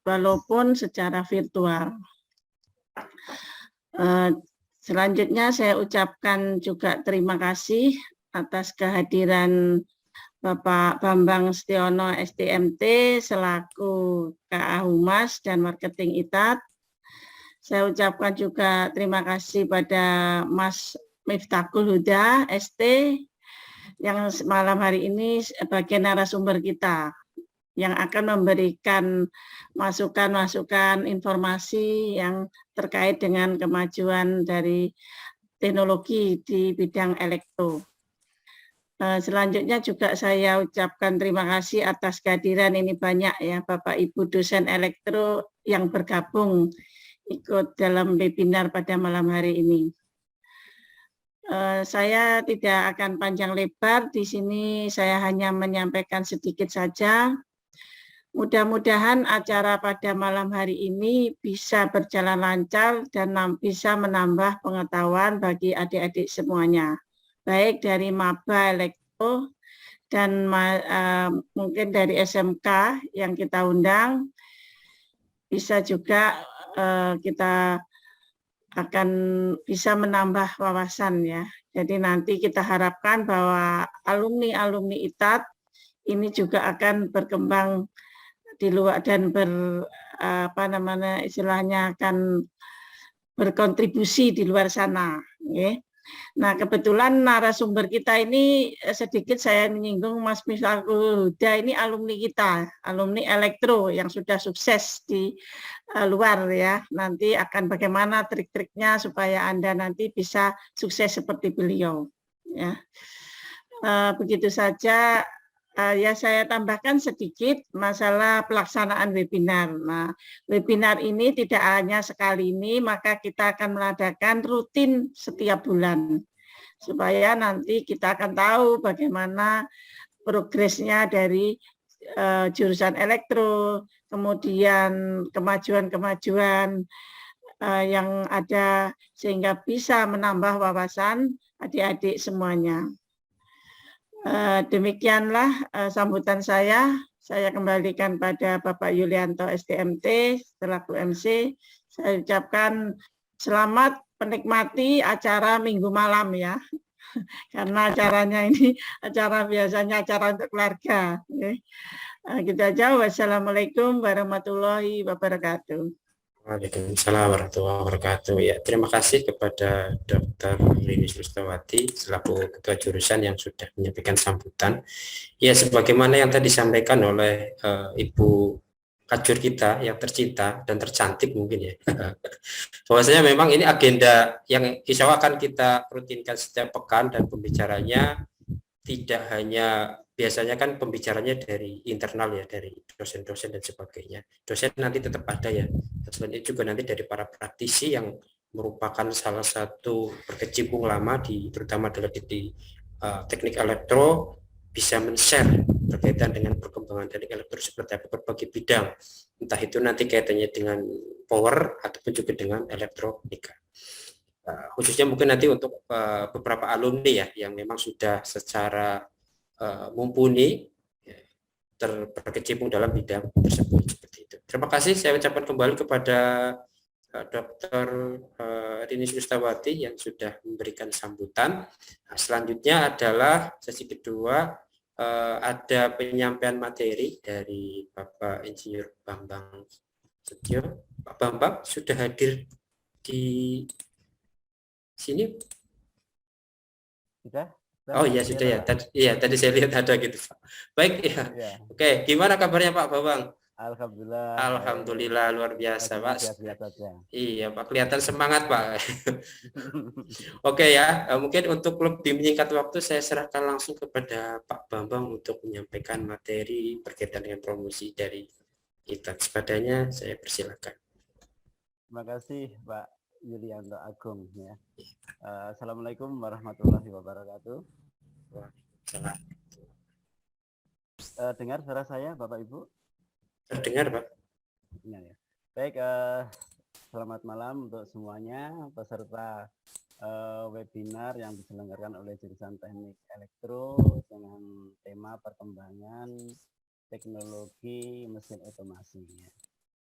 walaupun secara virtual. Selanjutnya saya ucapkan juga terima kasih atas kehadiran Bapak Bambang Setiono STMT selaku KA Humas dan Marketing ITAT. Saya ucapkan juga terima kasih pada Mas Miftahul Huda ST yang malam hari ini sebagai narasumber kita yang akan memberikan masukan-masukan informasi yang terkait dengan kemajuan dari teknologi di bidang elektro. Selanjutnya juga saya ucapkan terima kasih atas kehadiran ini banyak ya Bapak Ibu dosen elektro yang bergabung ikut dalam webinar pada malam hari ini. Saya tidak akan panjang lebar, di sini saya hanya menyampaikan sedikit saja. Mudah-mudahan acara pada malam hari ini bisa berjalan lancar dan bisa menambah pengetahuan bagi adik-adik semuanya. Baik dari Maba Elektro dan mungkin dari SMK yang kita undang, bisa juga kita akan bisa menambah wawasan ya. Jadi nanti kita harapkan bahwa alumni-alumni ITAT ini juga akan berkembang di luar dan istilahnya akan berkontribusi di luar sana. Ya. Nah kebetulan narasumber kita ini sedikit saya menyinggung Mas Miftahul Huda ini alumni kita, alumni elektro yang sudah sukses di luar ya. Nanti akan bagaimana trik-triknya supaya Anda nanti bisa sukses seperti beliau. Ya. Begitu saja. Ya saya tambahkan sedikit masalah pelaksanaan webinar. Nah, webinar ini tidak hanya sekali ini, maka kita akan mengadakan rutin setiap bulan. Supaya nanti kita akan tahu bagaimana progresnya dari jurusan elektro, kemudian kemajuan-kemajuan yang ada sehingga bisa menambah wawasan adik-adik semuanya. Demikianlah sambutan saya. Saya kembalikan pada Bapak Yulianto STMT selaku MC. Saya ucapkan selamat menikmati acara Minggu malam ya. Karena acaranya ini biasanya acara untuk keluarga. Kita aja. Wassalamualaikum warahmatullahi wabarakatuh. Waalaikumsalam warahmatullahi wabarakatuh. Ya, terima kasih kepada Dr. Rini Sulistawati selaku Ketua Jurusan yang sudah menyampaikan sambutan. Ya, sebagaimana yang tadi disampaikan oleh Ibu Kajur kita yang tercinta dan tercantik mungkin ya. Bahwasanya memang ini agenda yang insya Allah akan kita rutinkan setiap pekan dan pembicaranya tidak hanya biasanya kan pembicaranya dari internal ya, dari dosen-dosen dan sebagainya. Dosen nanti tetap ada ya. Selain itu juga nanti dari para praktisi yang merupakan salah satu berkecimpung lama terutama di teknik elektro bisa men-share berkaitan dengan perkembangan teknik elektro seperti apa berbagai bidang. Entah itu nanti kaitannya dengan power ataupun juga dengan elektronika. Khususnya mungkin nanti untuk beberapa alumni ya yang memang sudah secara mumpuni berkecimpung dalam bidang tersebut seperti itu. Terima kasih saya ucapkan kembali kepada Dr. Rini Sulistawati yang sudah memberikan sambutan. Nah, selanjutnya adalah sesi kedua, ada penyampaian materi dari Bapak Insinyur Bambang Setio. Pak Bambang sudah hadir di sini? Sudah? Oh iya sudah ya. Tadi saya lihat ada gitu Pak. Baik ya. Ya. Oke, gimana kabarnya Pak Bambang? Alhamdulillah. Alhamdulillah luar biasa Pak. Iya Pak, kelihatan semangat Pak. Oke ya, mungkin untuk lebih menyingkat waktu saya serahkan langsung kepada Pak Bambang untuk menyampaikan materi berkaitan dengan promosi dari ITAT. Padanya saya persilakan. Terima kasih Pak Yulianto Agung ya. Assalamualaikum warahmatullahi wabarakatuh. Dengar suara saya Bapak Ibu? Terdengar Pak. Ya. Baik, selamat malam untuk semuanya peserta webinar yang diselenggarakan oleh jurusan Teknik Elektro dengan tema perkembangan Teknologi Mesin Otomasi. Ya.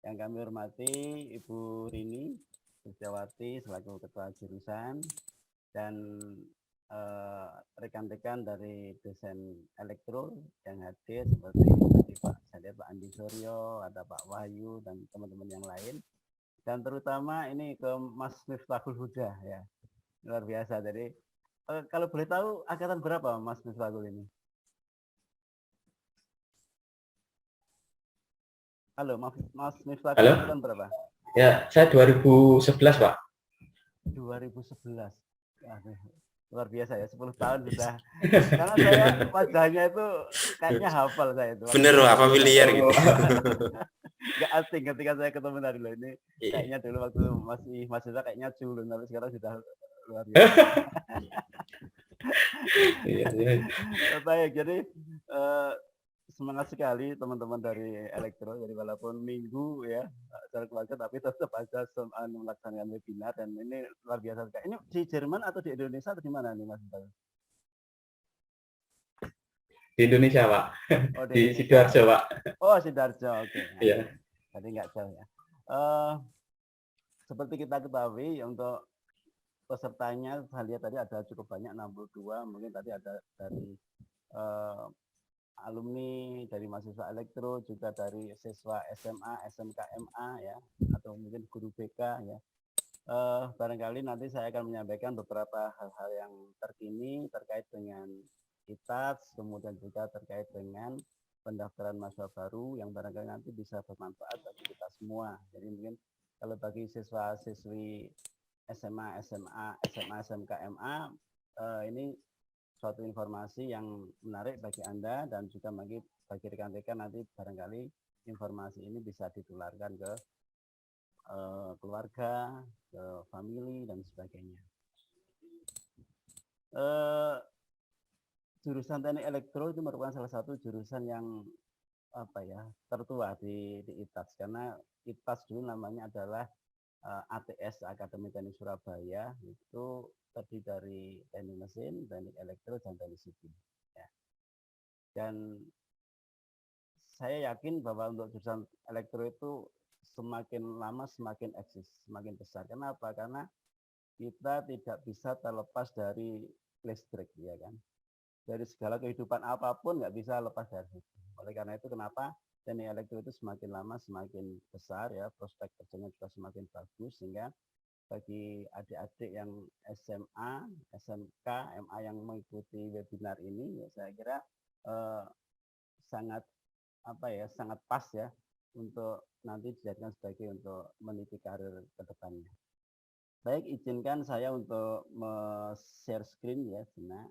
Yang kami hormati Ibu Rini Suciawati selaku Ketua Jurusan dan rekan-rekan dari dosen elektro yang hadir seperti tadi Pak Andi Suryo, ada Pak Wahyu dan teman-teman yang lain. Dan terutama ini ke Mas Miftahul Huda ya. Luar biasa. Jadi kalau boleh tahu angkatan berapa Mas Miftahul ini? Halo, Mas Miftahul angkatan berapa? Ya, saya 2011, Pak. 2011. Luar biasa ya, 10 tahun sudah. Karena saya wajahnya itu kayaknya hafal saya itu. Bener Pak, familiar gitu. Gak asing ketika saya ketemu tadi loh ini. Kayaknya dulu waktu masih mahasiswa kayaknya culun, tapi sekarang sudah luar biasa. Baik, jadi semangat sekali teman-teman dari elektro. Jadi walaupun minggu ya secara keluarga, tapi tetap aja melaksanakan webinar dan ini luar biasa sekali. Ini di Jerman atau di Indonesia atau di mana nih Mas? Di Indonesia, Pak. Oh, di Sidoarjo, Pak. Oh, Sidoarjo, oke. Iya. Jadi nggak jauh ya. Seperti kita ketahui untuk pesertanya saya lihat tadi ada cukup banyak 62, mungkin tadi ada dari alumni dari mahasiswa elektro, juga dari siswa SMA, SMK, MA ya, atau mungkin guru BK ya. Barangkali nanti saya akan menyampaikan beberapa hal-hal yang terkini terkait dengan ITATS, kemudian juga terkait dengan pendaftaran mahasiswa baru yang barangkali nanti bisa bermanfaat bagi kita semua. Jadi mungkin kalau bagi siswa-siswi SMA, SMK, MA, ini suatu informasi yang menarik bagi Anda dan juga bagi rekan-rekan nanti barangkali informasi ini bisa ditularkan ke keluarga, ke family dan sebagainya. Jurusan Teknik Elektro itu merupakan salah satu jurusan yang tertua di ITATS, karena ITATS dulu namanya adalah ATS Akademi Teknik Surabaya, itu terdiri dari teknik mesin, teknik elektro, dan teknik sipil. Ya. Dan saya yakin bahwa untuk jurusan elektro itu semakin lama semakin eksis, semakin besar. Kenapa? Karena kita tidak bisa terlepas dari listrik, ya kan? Dari segala kehidupan apapun nggak bisa lepas dari itu. Oleh karena itu kenapa teknik elektro itu semakin lama semakin besar ya, prospek kerjanya juga semakin bagus, sehingga bagi adik-adik yang SMA, SMK, MA yang mengikuti webinar ini, ya saya kira sangat sangat pas ya untuk nanti dijadikan sebagai untuk meniti karir ke depannya. Baik, izinkan saya untuk share screen ya, Sina.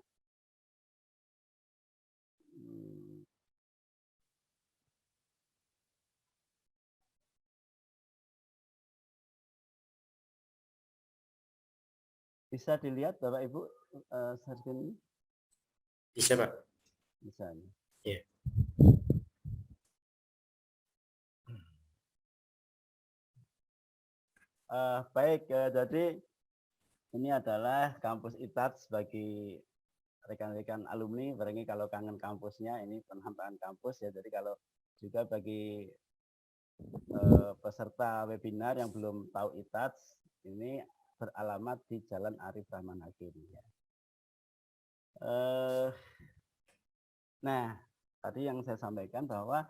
Bisa dilihat Bapak Ibu share screen ini? Bisa Pak. Bisa. Iya. Baik, jadi ini adalah kampus ITATS bagi rekan-rekan alumni. Barangkali kalau kangen kampusnya, ini penampakan kampus ya. Jadi kalau juga bagi peserta webinar yang belum tahu ITATS, ini beralamat di Jalan Arif Rahman Hakim. Ya. Nah, tadi yang saya sampaikan bahwa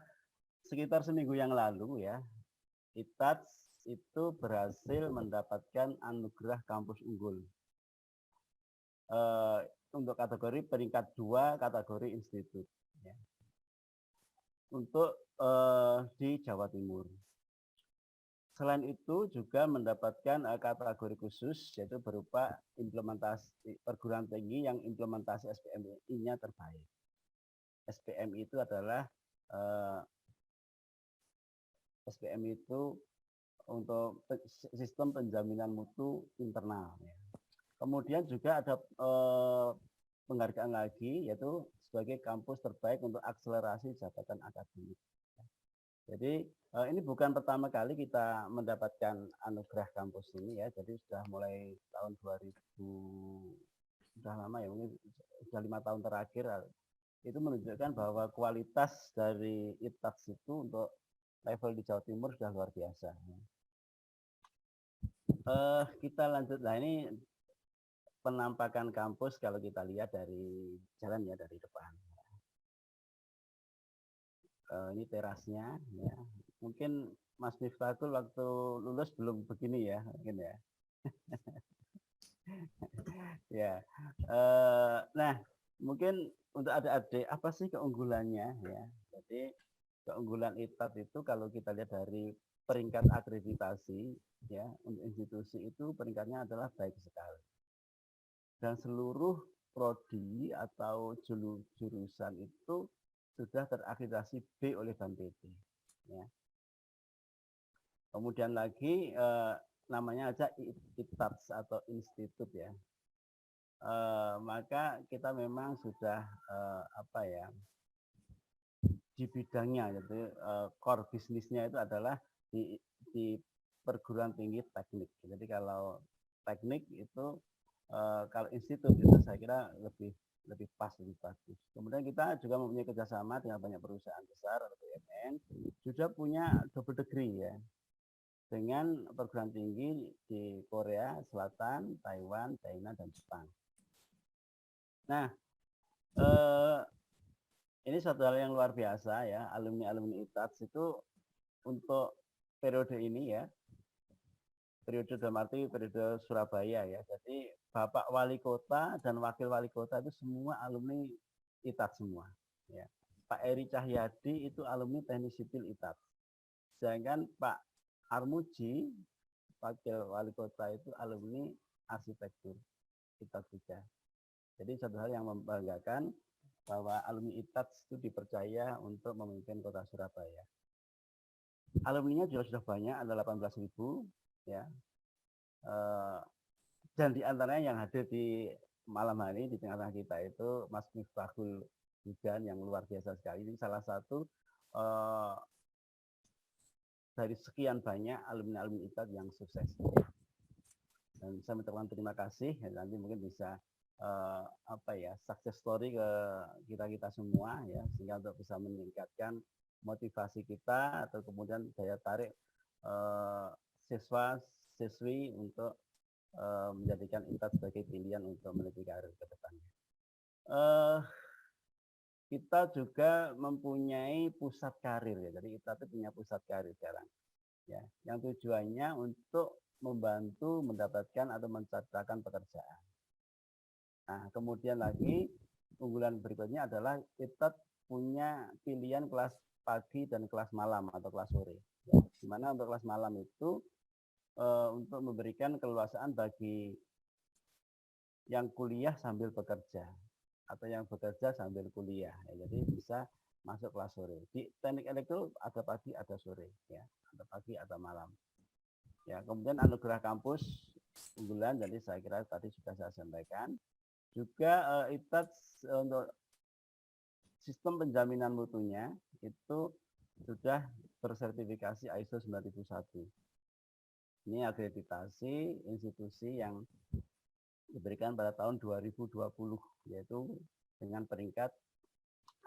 sekitar seminggu yang lalu ya, ITATS itu berhasil mendapatkan anugerah kampus unggul. Untuk kategori peringkat 2 kategori institut. Ya. Untuk di Jawa Timur. Selain itu juga mendapatkan kategori khusus, yaitu berupa implementasi perguruan tinggi yang implementasi SPMI-nya terbaik. SPMI itu adalah SPMI itu untuk sistem penjaminan mutu internal. Ya. Kemudian juga ada penghargaan lagi, yaitu sebagai kampus terbaik untuk akselerasi jabatan akademik. Jadi ini bukan pertama kali kita mendapatkan anugerah kampus ini ya. Jadi sudah mulai tahun 2000, sudah lama ya, mungkin sudah 5 tahun terakhir itu menunjukkan bahwa kualitas dari ITAX itu untuk level di Jawa Timur sudah luar biasa. Kita lanjut, nah ini penampakan kampus kalau kita lihat dari jalan ya, dari depan. Ini terasnya, ya. Mungkin Mas Miftahul waktu lulus belum begini ya, mungkin ya. Ya, nah mungkin untuk adik-adik apa sih keunggulannya ya? Jadi keunggulan ITAT itu kalau kita lihat dari peringkat akreditasi ya untuk institusi itu peringkatnya adalah baik sekali. Dan seluruh prodi atau jurusan itu sudah terakreditasi B oleh BAM-PT. Ya. Kemudian lagi namanya aja ITATS atau institut ya. Maka kita memang sudah apa ya, di bidangnya, yaitu core bisnisnya itu adalah di perguruan tinggi teknik. Jadi kalau teknik itu kalau institut itu saya kira lebih pas, lebih bagus. Kemudian kita juga mempunyai kerjasama dengan banyak perusahaan besar atau BUMN, sudah punya double degree ya, dengan perguruan tinggi di Korea Selatan, Taiwan, China, dan Jepang. Nah, ini suatu hal yang luar biasa ya, alumni-alumni ITATS itu untuk periode ini ya, periode dalam arti periode Surabaya ya. Jadi Bapak Wali Kota dan Wakil Wali Kota itu semua alumni ITATS semua. Ya. Pak Eri Cahyadi itu alumni Teknik Sipil ITATS. Sedangkan Pak Armuji, Wakil Wali Kota itu alumni Arsitektur ITATS juga. Jadi satu hal yang membanggakan bahwa alumni ITATS itu dipercaya untuk memimpin Kota Surabaya. Alumninya juga sudah banyak, ada 18.000 ya. Dan di antaranya yang hadir di malam hari di tengah-tengah kita itu Mas Miftahul Hudan yang luar biasa sekali. Ini salah satu dari sekian banyak alumni-alumni ITATS yang sukses. Dan saya mengucapkan terima kasih. Ya, nanti mungkin bisa apa ya, success story ke kita semua ya, sehingga untuk bisa meningkatkan motivasi kita atau kemudian daya tarik siswa-siswi untuk menjadikan ITATS sebagai pilihan untuk meniti karir ke depannya. Kita juga mempunyai pusat karir ya, jadi ITATS punya pusat karir sekarang ya, yang tujuannya untuk membantu mendapatkan atau menciptakan pekerjaan. Nah, kemudian lagi unggulan berikutnya adalah ITATS punya pilihan kelas pagi dan kelas malam atau kelas sore. Ya, di mana untuk kelas malam itu untuk memberikan keleluasaan bagi yang kuliah sambil bekerja atau yang bekerja sambil kuliah. Ya, jadi bisa masuk kelas sore. Di teknik elektro ada pagi, ada sore, ya, ada pagi, ada malam. Ya, kemudian anugerah kampus unggulan, jadi saya kira tadi sudah saya sampaikan. Juga ITATS untuk sistem penjaminan mutunya itu sudah bersertifikasi ISO 9001. Ini akreditasi institusi yang diberikan pada tahun 2020, yaitu dengan peringkat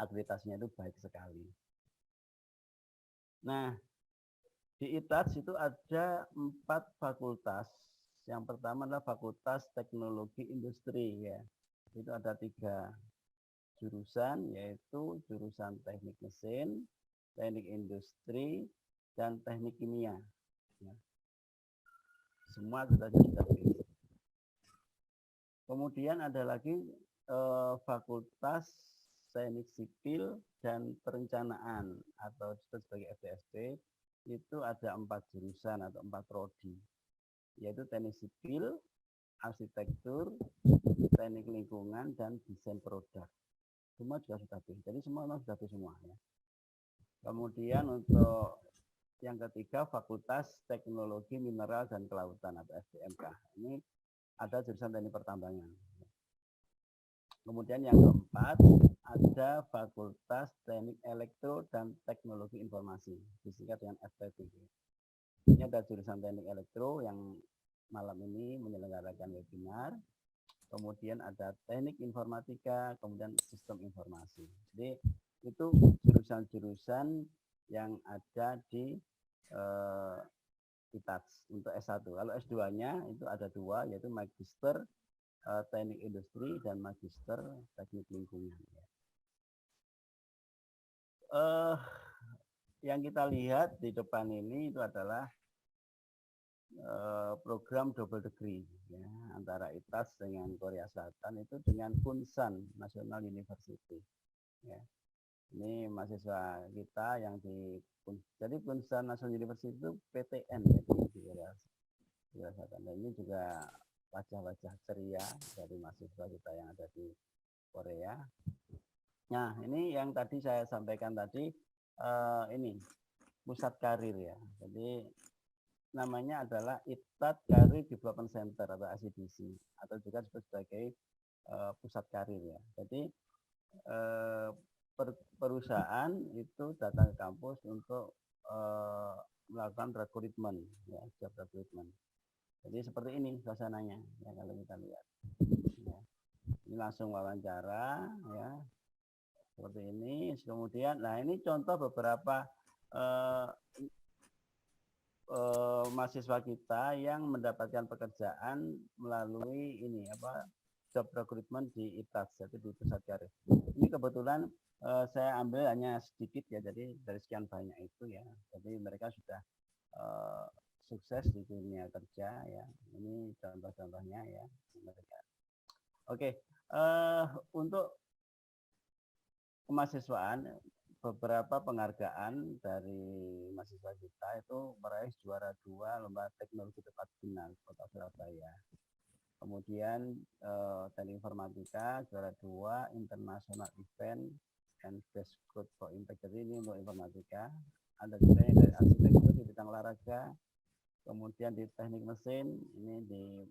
akreditasinya itu baik sekali. Nah, di ITATS itu ada 4 fakultas. Yang pertama adalah Fakultas Teknologi Industri ya. Itu ada 3 jurusan, yaitu jurusan Teknik Mesin, Teknik Industri, dan Teknik Kimia. Ya. Semua sudah pilih. Kemudian ada lagi Fakultas Teknik Sipil dan Perencanaan atau disebut sebagai FTSP. Itu ada 4 jurusan atau 4 prodi, yaitu Teknik Sipil, Arsitektur, Teknik Lingkungan, dan Desain Produk. Semua juga sudah pilih. Jadi semua sudah pilih semua ya. Kemudian untuk yang ketiga Fakultas Teknologi Mineral dan Kelautan atau FTMK. Ini ada jurusan teknik pertambangan. Kemudian yang keempat ada Fakultas Teknik Elektro dan Teknologi Informasi, disingkat dengan FTTI. Ini ada jurusan Teknik Elektro yang malam ini menyelenggarakan webinar, kemudian ada teknik informatika, kemudian sistem informasi. Jadi itu jurusan-jurusan yang ada di ITAS untuk S1. Kalau S2-nya itu ada 2, yaitu Magister Teknik Industri dan Magister Teknik Lingkungan. Yang kita lihat di depan ini itu adalah program double degree ya, antara ITAS dengan Korea Selatan itu dengan Kunsan National University. Ya. Ini mahasiswa kita yang jadi Kunsan National University itu PTN ya, di Korea Selatan. Dan ini juga wajah-wajah ceria dari mahasiswa kita yang ada di Korea. Nah, ini yang tadi saya sampaikan tadi, ini pusat karir ya. Jadi namanya adalah ITAT Career Development Center atau ACDC, atau juga disebut sebagai pusat karir ya. Jadi perusahaan itu datang ke kampus untuk melakukan rekrutmen, ya, job recruitment. Jadi seperti ini suasananya ya, kalau kita lihat. Ya. Ini langsung wawancara ya. Seperti ini. Kemudian, nah ini contoh beberapa mahasiswa kita yang mendapatkan pekerjaan melalui ini job recruitment di ITAS, yaitu di pusat karir. Ini kebetulan saya ambil hanya sedikit ya, jadi dari sekian banyak itu ya. Jadi mereka sudah sukses di dunia kerja ya. Ini contoh-contohnya ya mereka. Oke, untuk kemahasiswaan, beberapa penghargaan dari mahasiswa kita itu meraih juara 2 lomba teknologi tepat guna Kota Surabaya. Kemudian teknik informatika juara 2 international event and best code for impact. Jadi ini untuk informatika. Ada juga yang dari arsitektur di bidang olahraga. Kemudian di teknik mesin ini di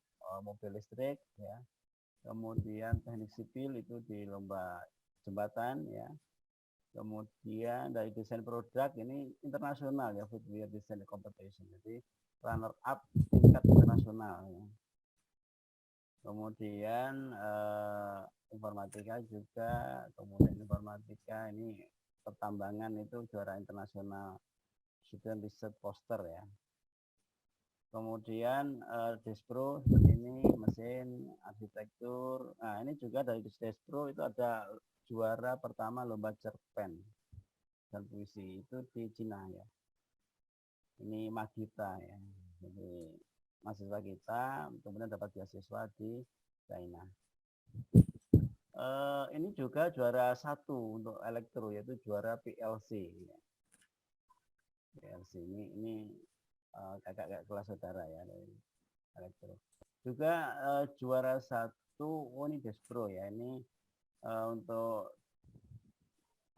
mobil listrik ya. Kemudian teknik sipil itu di lomba jembatan ya. Kemudian dari desain produk ini internasional ya, footwear design competition. Jadi runner up tingkat internasional ya. Kemudian informatika juga, kemudian informatika ini pertambangan itu juara internasional student research poster ya. Kemudian Despro seperti ini, mesin, arsitektur. Nah ini juga dari Despro itu ada juara pertama lomba cerpen dan puisi itu di Cina ya. Ini Magita ya. Jadi mahasiswa kita kemudian dapat beasiswa di China. Ini juga juara 1 untuk elektro, yaitu juara PLC. Ya. PLC ini kakak kelas saudara ya dari elektro. Juga juara 1 ini Despro ya, ini untuk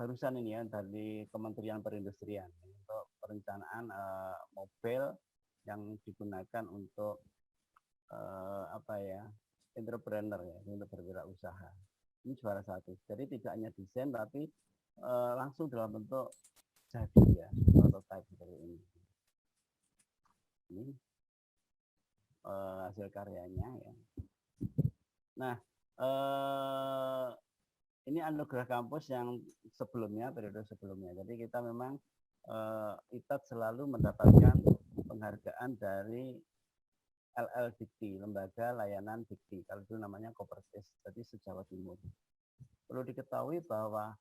barusan ini ya dari Kementerian Perindustrian untuk perencanaan mobil yang digunakan untuk entrepreneur ya, untuk berwirausaha. Ini juara 1. Jadi tidak hanya desain tapi langsung dalam bentuk jadi ya, prototype seperti ini. Ini hasil karyanya ya. Nah, ini anugerah kampus yang sebelumnya, periode sebelumnya. Jadi kita memang ITAT selalu mendapatkan penghargaan dari LL Dikti, Lembaga Layanan Dikti. Kalau dulu namanya Kopertis, jadi se-Jawa Timur. Perlu diketahui bahwa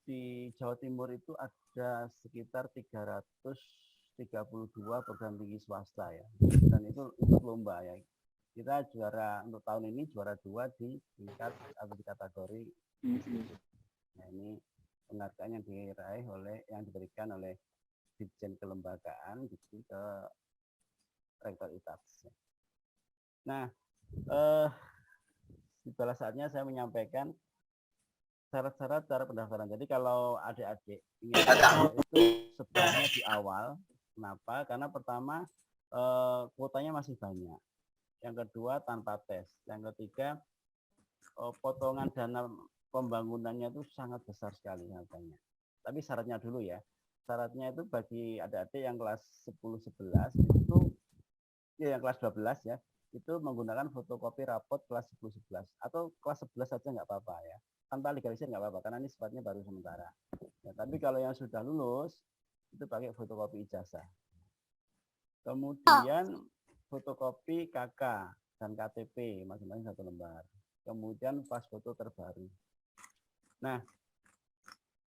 di Jawa Timur itu ada sekitar 332 program tinggi swasta ya. Dan itu lomba ya. Kita juara untuk tahun ini juara 2 di tingkat atau di kategori institut. Nah, ini penghargaan yang diraih yang diberikan oleh Ditjen Kelembagaan gitu ke Rektor ITAS. Nah, pada saatnya saya menyampaikan syarat-syarat cara pendaftaran. Jadi kalau adik-adik ingin itu sebenarnya di awal. Kenapa? Karena pertama kuotanya masih banyak. Yang kedua tanpa tes. Yang ketiga potongan dana pembangunannya itu sangat besar sekali harganya. Tapi syaratnya dulu ya. Syaratnya itu bagi adik-adik yang kelas 10-11 itu ya yang kelas 12 ya, itu menggunakan fotokopi rapot kelas 10-11 atau kelas 11 saja nggak apa-apa ya. Tanpa legalisir nggak apa-apa karena ini sifatnya baru sementara. Ya, tapi kalau yang sudah lulus itu pakai fotokopi ijazah. Kemudian fotokopi KK dan KTP masing-masing 1 lembar. Kemudian pas foto terbaru. Nah,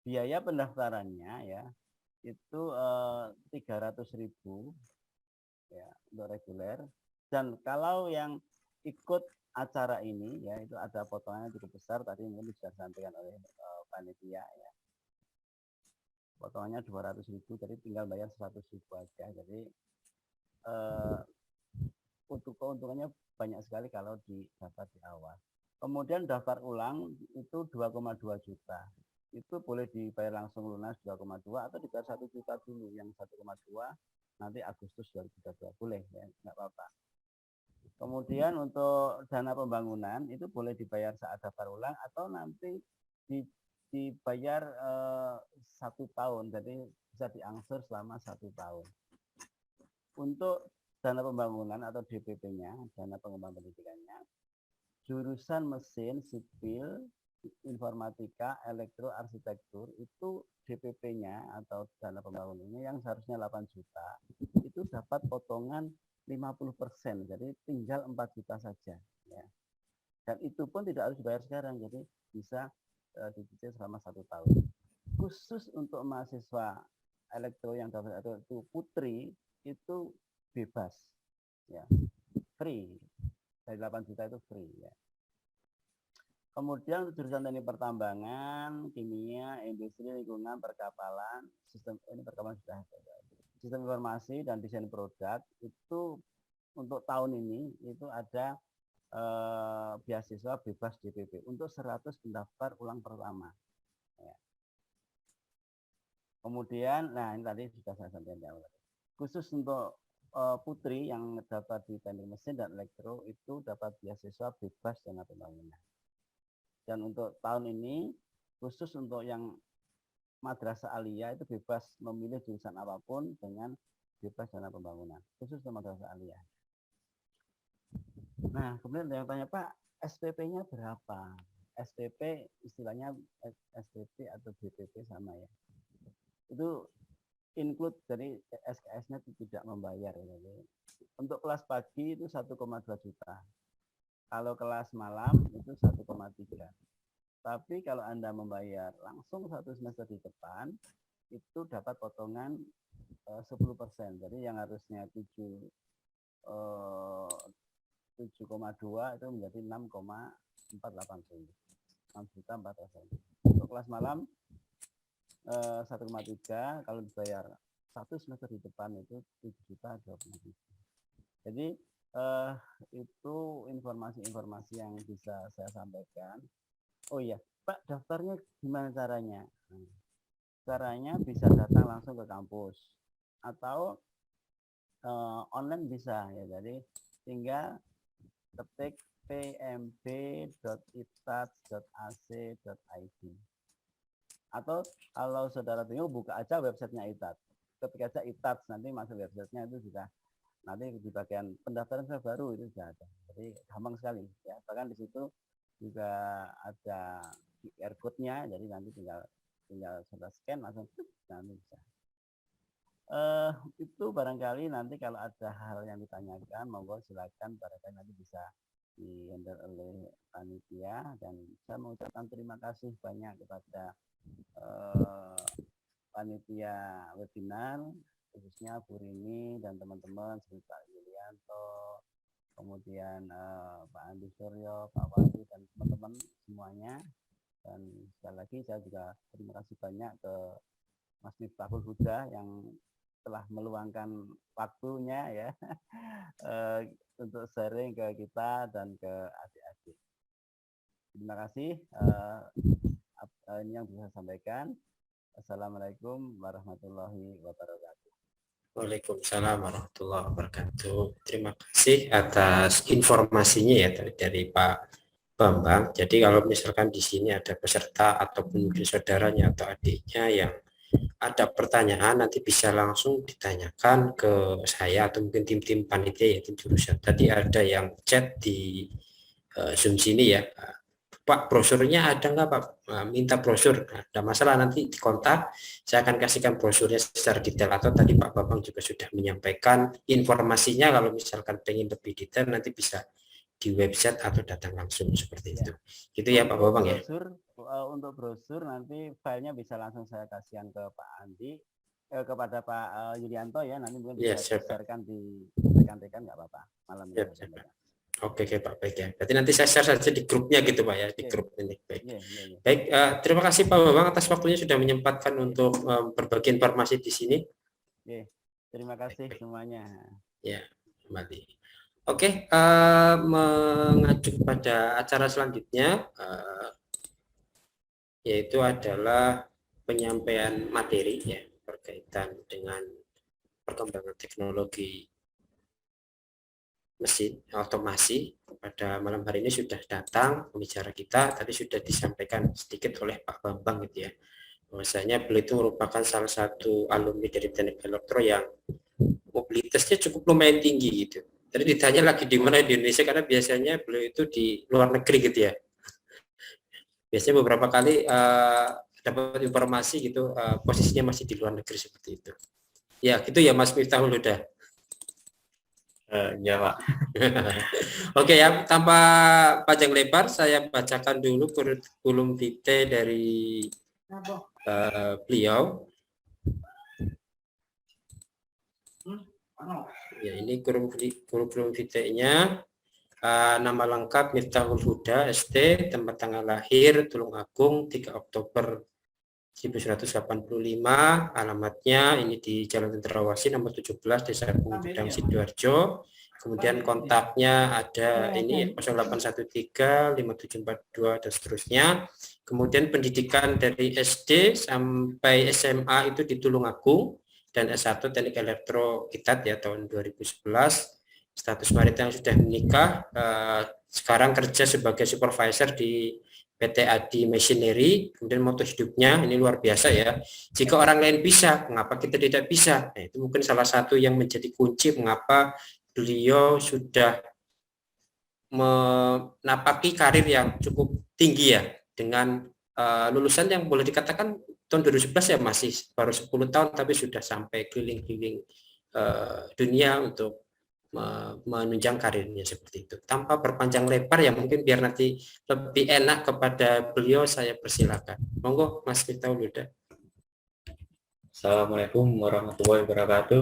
biaya pendaftarannya ya itu 300.000 ya untuk reguler. Dan kalau yang ikut acara ini ya itu ada potongannya cukup besar, tadi mungkin sudah disampaikan oleh panitia ya. Potongannya 200.000, jadi tinggal bayar 100.000 aja. Jadi untuk keuntungannya banyak sekali kalau didapat di awal. Kemudian daftar ulang itu 2,2 juta. Itu boleh dibayar langsung lunas 2,2 atau dibayar 1 juta dulu, yang 1,2 nanti Agustus 2022 boleh ya, nggak apa-apa. Kemudian untuk dana pembangunan itu boleh dibayar saat daftar ulang atau nanti dibayar 1 tahun, jadi bisa diangsur selama 1 tahun. Untuk dana pembangunan atau DPP-nya, dana pengembangan pendidikannya, jurusan mesin, sipil, informatika, elektro, arsitektur itu DPP-nya atau dana pembangunannya yang seharusnya 8 juta itu dapat potongan 50%, jadi tinggal 4 juta saja ya. Dan itu pun tidak harus dibayar sekarang, jadi bisa dicicil selama 1 tahun. Khusus untuk mahasiswa elektro yang daftar itu putri itu bebas ya, free. Dari 8 juta itu free ya. Kemudian jurusan teknik pertambangan, kimia, industri, lingkungan, perkapalan, sistem ini perkapalan sudah ada. Sistem informasi dan desain produk itu untuk tahun ini itu ada beasiswa bebas DPP untuk 100 pendaftar ulang pertama. Ya. Kemudian, nah ini tadi sudah saya sampaikan di awal. Khusus untuk putri yang dapat di teknik mesin dan elektro itu dapat beasiswa bebas dana pembangunan. Dan untuk tahun ini khusus untuk yang madrasah aliyah itu bebas memilih jurusan apapun dengan bebas dana pembangunan. Khusus untuk madrasah aliyah. Nah, kemudian ada yang tanya, Pak, SPP-nya berapa? SPP istilahnya SPP atau BPP sama ya. Itu include dari SKS-nya tidak membayar. Jadi, untuk kelas pagi itu 1,2 juta. Kalau kelas malam itu 1,3. Tapi kalau Anda membayar langsung 1 semester di depan, itu dapat potongan 10%. Jadi yang harusnya 7,2 itu menjadi 6,480. 6.400.000. Untuk kelas malam 1,3, kalau dibayar 1 semester di depan itu 7.027. Jadi itu informasi-informasi yang bisa saya sampaikan. Oh iya, Pak, daftarnya gimana caranya? Caranya bisa datang langsung ke kampus atau online bisa ya. Jadi tinggal ketik pmb.itats.ac.id. Atau kalau saudara bingung, buka aja websitenya ITAT. Ketik aja ITAT, nanti masuk websitenya itu sudah. Nanti di bagian pendaftaran baru itu sudah ada. Jadi gampang sekali ya. Bahkan di situ juga ada QR code-nya, jadi nanti tinggal sudah scan langsung nanti bisa. Itu barangkali nanti kalau ada hal yang ditanyakan, monggo silakan, barangkali nanti bisa di-handle oleh panitia. Dan saya mengucapkan terima kasih banyak kepada panitia webinar, khususnya Bu Rini dan teman-teman seperti Pak Yulianto, kemudian Pak Andi Suryo, Pak Wali, dan teman-teman semuanya. Dan sekali lagi saya juga terima kasih banyak ke Mas Miftahul Huda yang telah meluangkan waktunya ya untuk sharing ke kita dan ke adik-adik. Terima kasih. Ini yang bisa saya sampaikan. Assalamualaikum warahmatullahi wabarakatuh. Waalaikumsalam warahmatullahi wabarakatuh. Terima kasih atas informasinya ya dari Pak Bambang. Jadi kalau misalkan di sini ada peserta ataupun saudaranya atau adiknya yang ada pertanyaan nanti bisa langsung ditanyakan ke saya atau mungkin tim-tim panitia ya, tim jurusan. Tadi ada yang chat di Zoom sini ya, Pak brosurnya ada nggak Pak? Minta brosur. Nah, ada masalah nanti dikontak, saya akan kasihkan brosurnya secara detail, atau tadi Pak Bambang juga sudah menyampaikan informasinya, kalau misalkan pengen lebih detail nanti bisa di website atau datang langsung seperti itu. Gitu ya Pak Bambang ya. Untuk brosur nanti filenya bisa langsung saya kasihkan ke Pak Andi, kepada Pak Yulianto ya, nanti mungkin bisa share-kan di rekan-rekan, nggak apa-apa malam ini. Oke, Pak, baik ya. Berarti nanti saya share saja di grupnya gitu Pak ya, di grup ini. Baik. Baik, terima kasih Pak Bambang atas waktunya sudah menyempatkan untuk berbagi informasi di sini. Terima kasih semuanya. Ya, kembali. Oke, mengacu pada acara selanjutnya, yaitu adalah penyampaian materi ya berkaitan dengan perkembangan teknologi mesin otomasi. Pada malam hari ini sudah datang pembicara kita, tadi sudah disampaikan sedikit oleh Pak Bambang gitu ya, bahwasanya beliau itu merupakan salah satu alumni dari teknik elektro yang mobilitasnya cukup lumayan tinggi gitu. Tadi ditanya lagi di mana di Indonesia, karena biasanya beliau itu di luar negeri gitu ya. Biasanya beberapa kali dapat informasi gitu, posisinya masih di luar negeri seperti itu. Ya gitu ya Mas Miftahul udah. Ya Pak. Oke ya, tanpa panjang lebar saya bacakan dulu kurikulum vitae dari beliau. Ya, ini kurikulum vitae-nya. Nama lengkap Miftahul Huda ST, tempat tanggal lahir Tulungagung 3 Oktober 1985, alamatnya ini di Jalan Tentrawasi nomor 17 Desa Bungkudang Sidoarjo. Kemudian kontaknya ada ini 0813 5742 dan seterusnya. Kemudian pendidikan dari SD sampai SMA itu di Tulungagung, dan S1 Teknik Elektro ITAT ya tahun 2011. Status marital sudah menikah, sekarang kerja sebagai supervisor di PT Adi Machinery. Kemudian moto hidupnya ini luar biasa ya, jika orang lain bisa, mengapa kita tidak bisa? Nah, itu mungkin salah satu yang menjadi kunci mengapa beliau sudah menapaki karir yang cukup tinggi ya, dengan lulusan yang boleh dikatakan tahun 2011 ya, masih baru 10 tahun tapi sudah sampai keliling-keliling dunia untuk menunjang karirnya seperti itu. Tanpa berpanjang lebar ya, mungkin biar nanti lebih enak kepada beliau, saya persilakan. Monggo Mas Miftahul Huda. Assalamualaikum warahmatullahi wabarakatuh.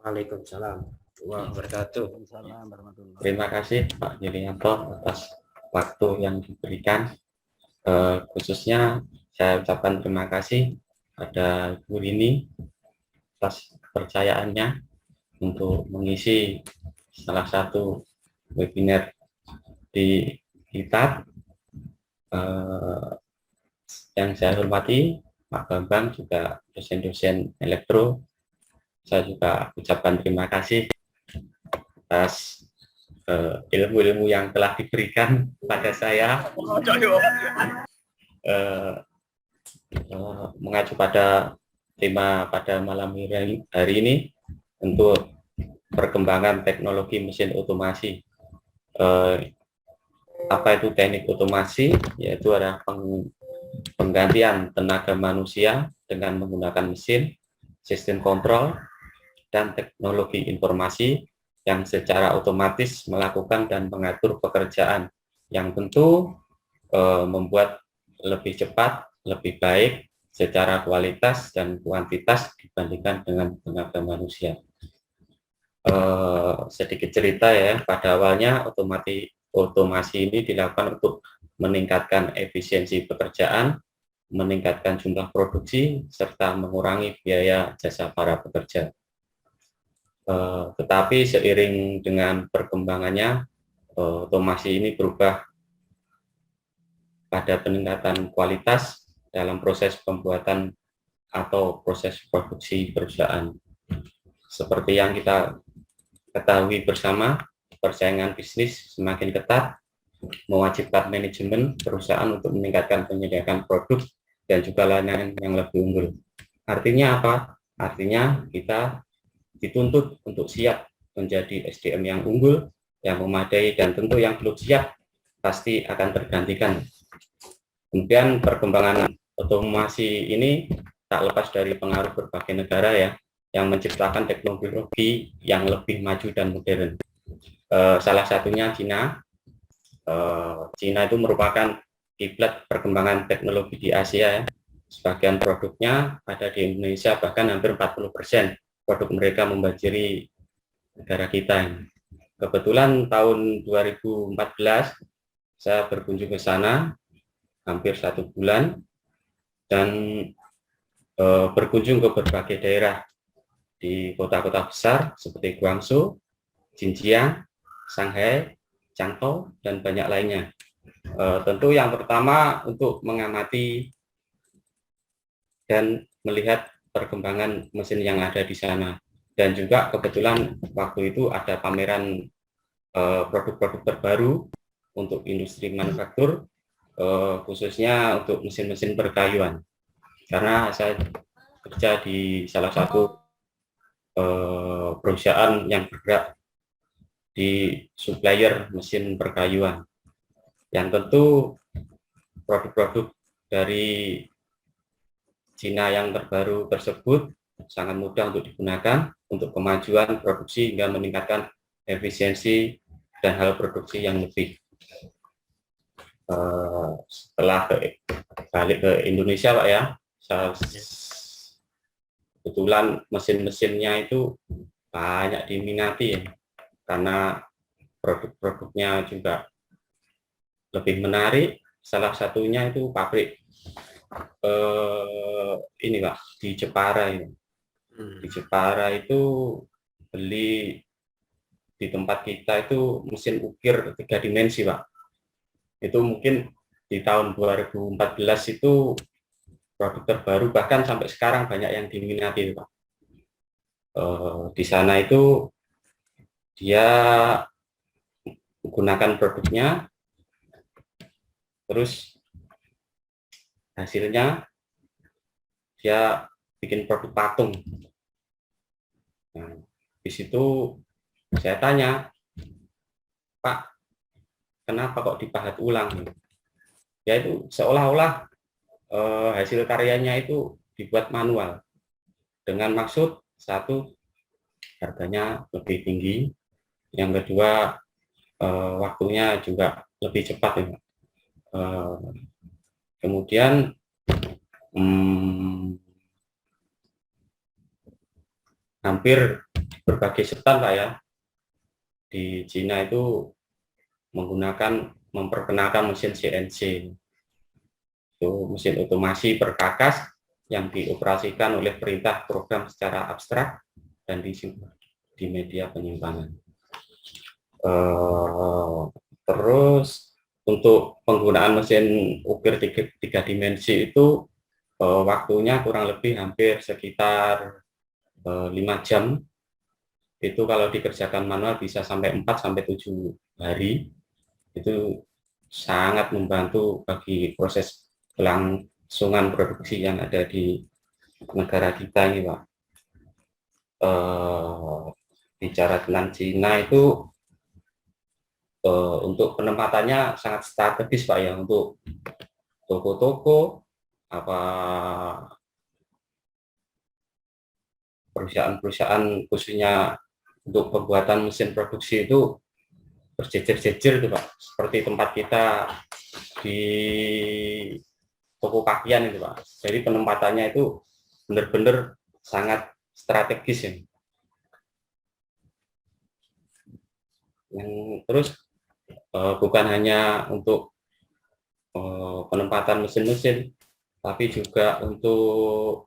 Waalaikumsalam warahmatullahi wabarakatuh. Terima kasih Pak Yulianto atas waktu yang diberikan. Khususnya saya ucapkan terima kasih pada Bu Rini atas kepercayaannya untuk mengisi salah satu webinar di ITAT. Yang saya hormati Pak Bambang, juga dosen-dosen elektro, saya juga ucapkan terima kasih atas ilmu-ilmu yang telah diberikan pada saya. Mengacu pada tema pada malam hari ini untuk perkembangan teknologi mesin otomasi. Apa itu teknik otomasi? Yaitu adalah penggantian tenaga manusia dengan menggunakan mesin, sistem kontrol, dan teknologi informasi yang secara otomatis melakukan dan mengatur pekerjaan, yang tentu membuat lebih cepat, lebih baik secara kualitas dan kuantitas dibandingkan dengan tenaga manusia. Sedikit cerita ya, pada awalnya otomasi ini dilakukan untuk meningkatkan efisiensi pekerjaan, meningkatkan jumlah produksi, serta mengurangi biaya jasa para pekerja. Tetapi seiring dengan perkembangannya, otomasi ini berubah pada peningkatan kualitas dalam proses pembuatan atau proses produksi perusahaan. Seperti yang kita ketahui bersama, persaingan bisnis semakin ketat, mewajibkan manajemen perusahaan untuk meningkatkan penyediaan produk dan juga layanan yang lebih unggul. Artinya apa? Artinya kita dituntut untuk siap menjadi SDM yang unggul, yang memadai, dan tentu yang belum siap pasti akan tergantikan. Kemudian perkembangan otomasi ini tak lepas dari pengaruh berbagai negara ya, yang menciptakan teknologi yang lebih maju dan modern. Salah satunya Cina. Cina itu merupakan kiblat perkembangan teknologi di Asia ya. Sebagian produknya ada di Indonesia, bahkan hampir 40% produk mereka membanjiri negara kita. Kebetulan tahun 2014 saya berkunjung ke sana hampir 1 bulan dan berkunjung ke berbagai daerah di kota-kota besar seperti Guangzhou, Xinjiang, Shanghai, Changzhou, dan banyak lainnya. Tentu yang pertama untuk mengamati dan melihat perkembangan mesin yang ada di sana. Dan juga kebetulan waktu itu ada pameran produk-produk terbaru untuk industri manufaktur, khususnya untuk mesin-mesin perkayuan. Karena saya kerja di salah satu perusahaan yang bergerak di supplier mesin perkayuan. Yang tentu produk-produk dari Cina yang terbaru tersebut sangat mudah untuk digunakan untuk kemajuan produksi hingga meningkatkan efisiensi dan hal produksi yang lebih. Setelah balik ke Indonesia Pak ya, kebetulan mesin-mesinnya itu banyak diminati ya, karena produk-produknya juga lebih menarik. Salah satunya itu pabrik ini Pak, di Jepara ini. Di Jepara itu beli di tempat kita itu mesin ukir 3 dimensi Pak. Itu mungkin di tahun 2014 itu produk terbaru, bahkan sampai sekarang banyak yang diminati Pak. Di sana itu dia menggunakan produknya, terus hasilnya dia bikin produk patung. Nah, di situ saya tanya, Pak, kenapa kok dipahat ulang? Ya itu seolah-olah hasil karyanya itu dibuat manual dengan maksud satu, harganya lebih tinggi, yang kedua waktunya juga lebih cepat ya. Kemudian hampir berbagai stand Pak ya di Cina itu memperkenalkan mesin CNC, itu mesin otomasi perkakas yang dioperasikan oleh perintah program secara abstrak dan disimpan di media penyimpanan. Terus untuk penggunaan mesin ukir 3 dimensi itu waktunya kurang lebih hampir sekitar 5 jam. Itu kalau dikerjakan manual bisa sampai 4-7 hari. Itu sangat membantu bagi proses kelangsungan produksi yang ada di negara kita ini Pak. Bicara tentang Cina itu untuk penempatannya sangat strategis Pak ya, untuk toko-toko, perusahaan-perusahaan khususnya untuk pembuatan mesin produksi itu berjejer-jejer itu Pak, seperti tempat kita di toko pakaian itu Pak. Jadi penempatannya itu benar-benar sangat strategis ya. Yang terus bukan hanya untuk penempatan mesin-mesin, tapi juga untuk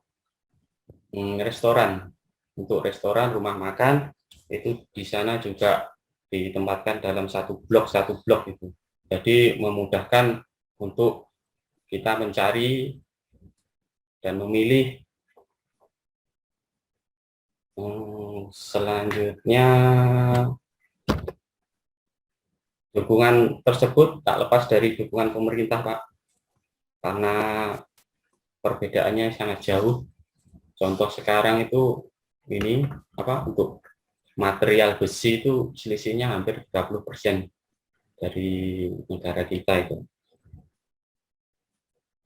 restoran. Untuk restoran, rumah makan, itu di sana juga ditempatkan dalam satu blok itu. Jadi memudahkan untuk kita mencari dan memilih. Selanjutnya, dukungan tersebut tak lepas dari dukungan pemerintah Pak, karena perbedaannya sangat jauh contoh sekarang itu ini apa, untuk material besi itu selisihnya hampir 30% dari negara kita itu.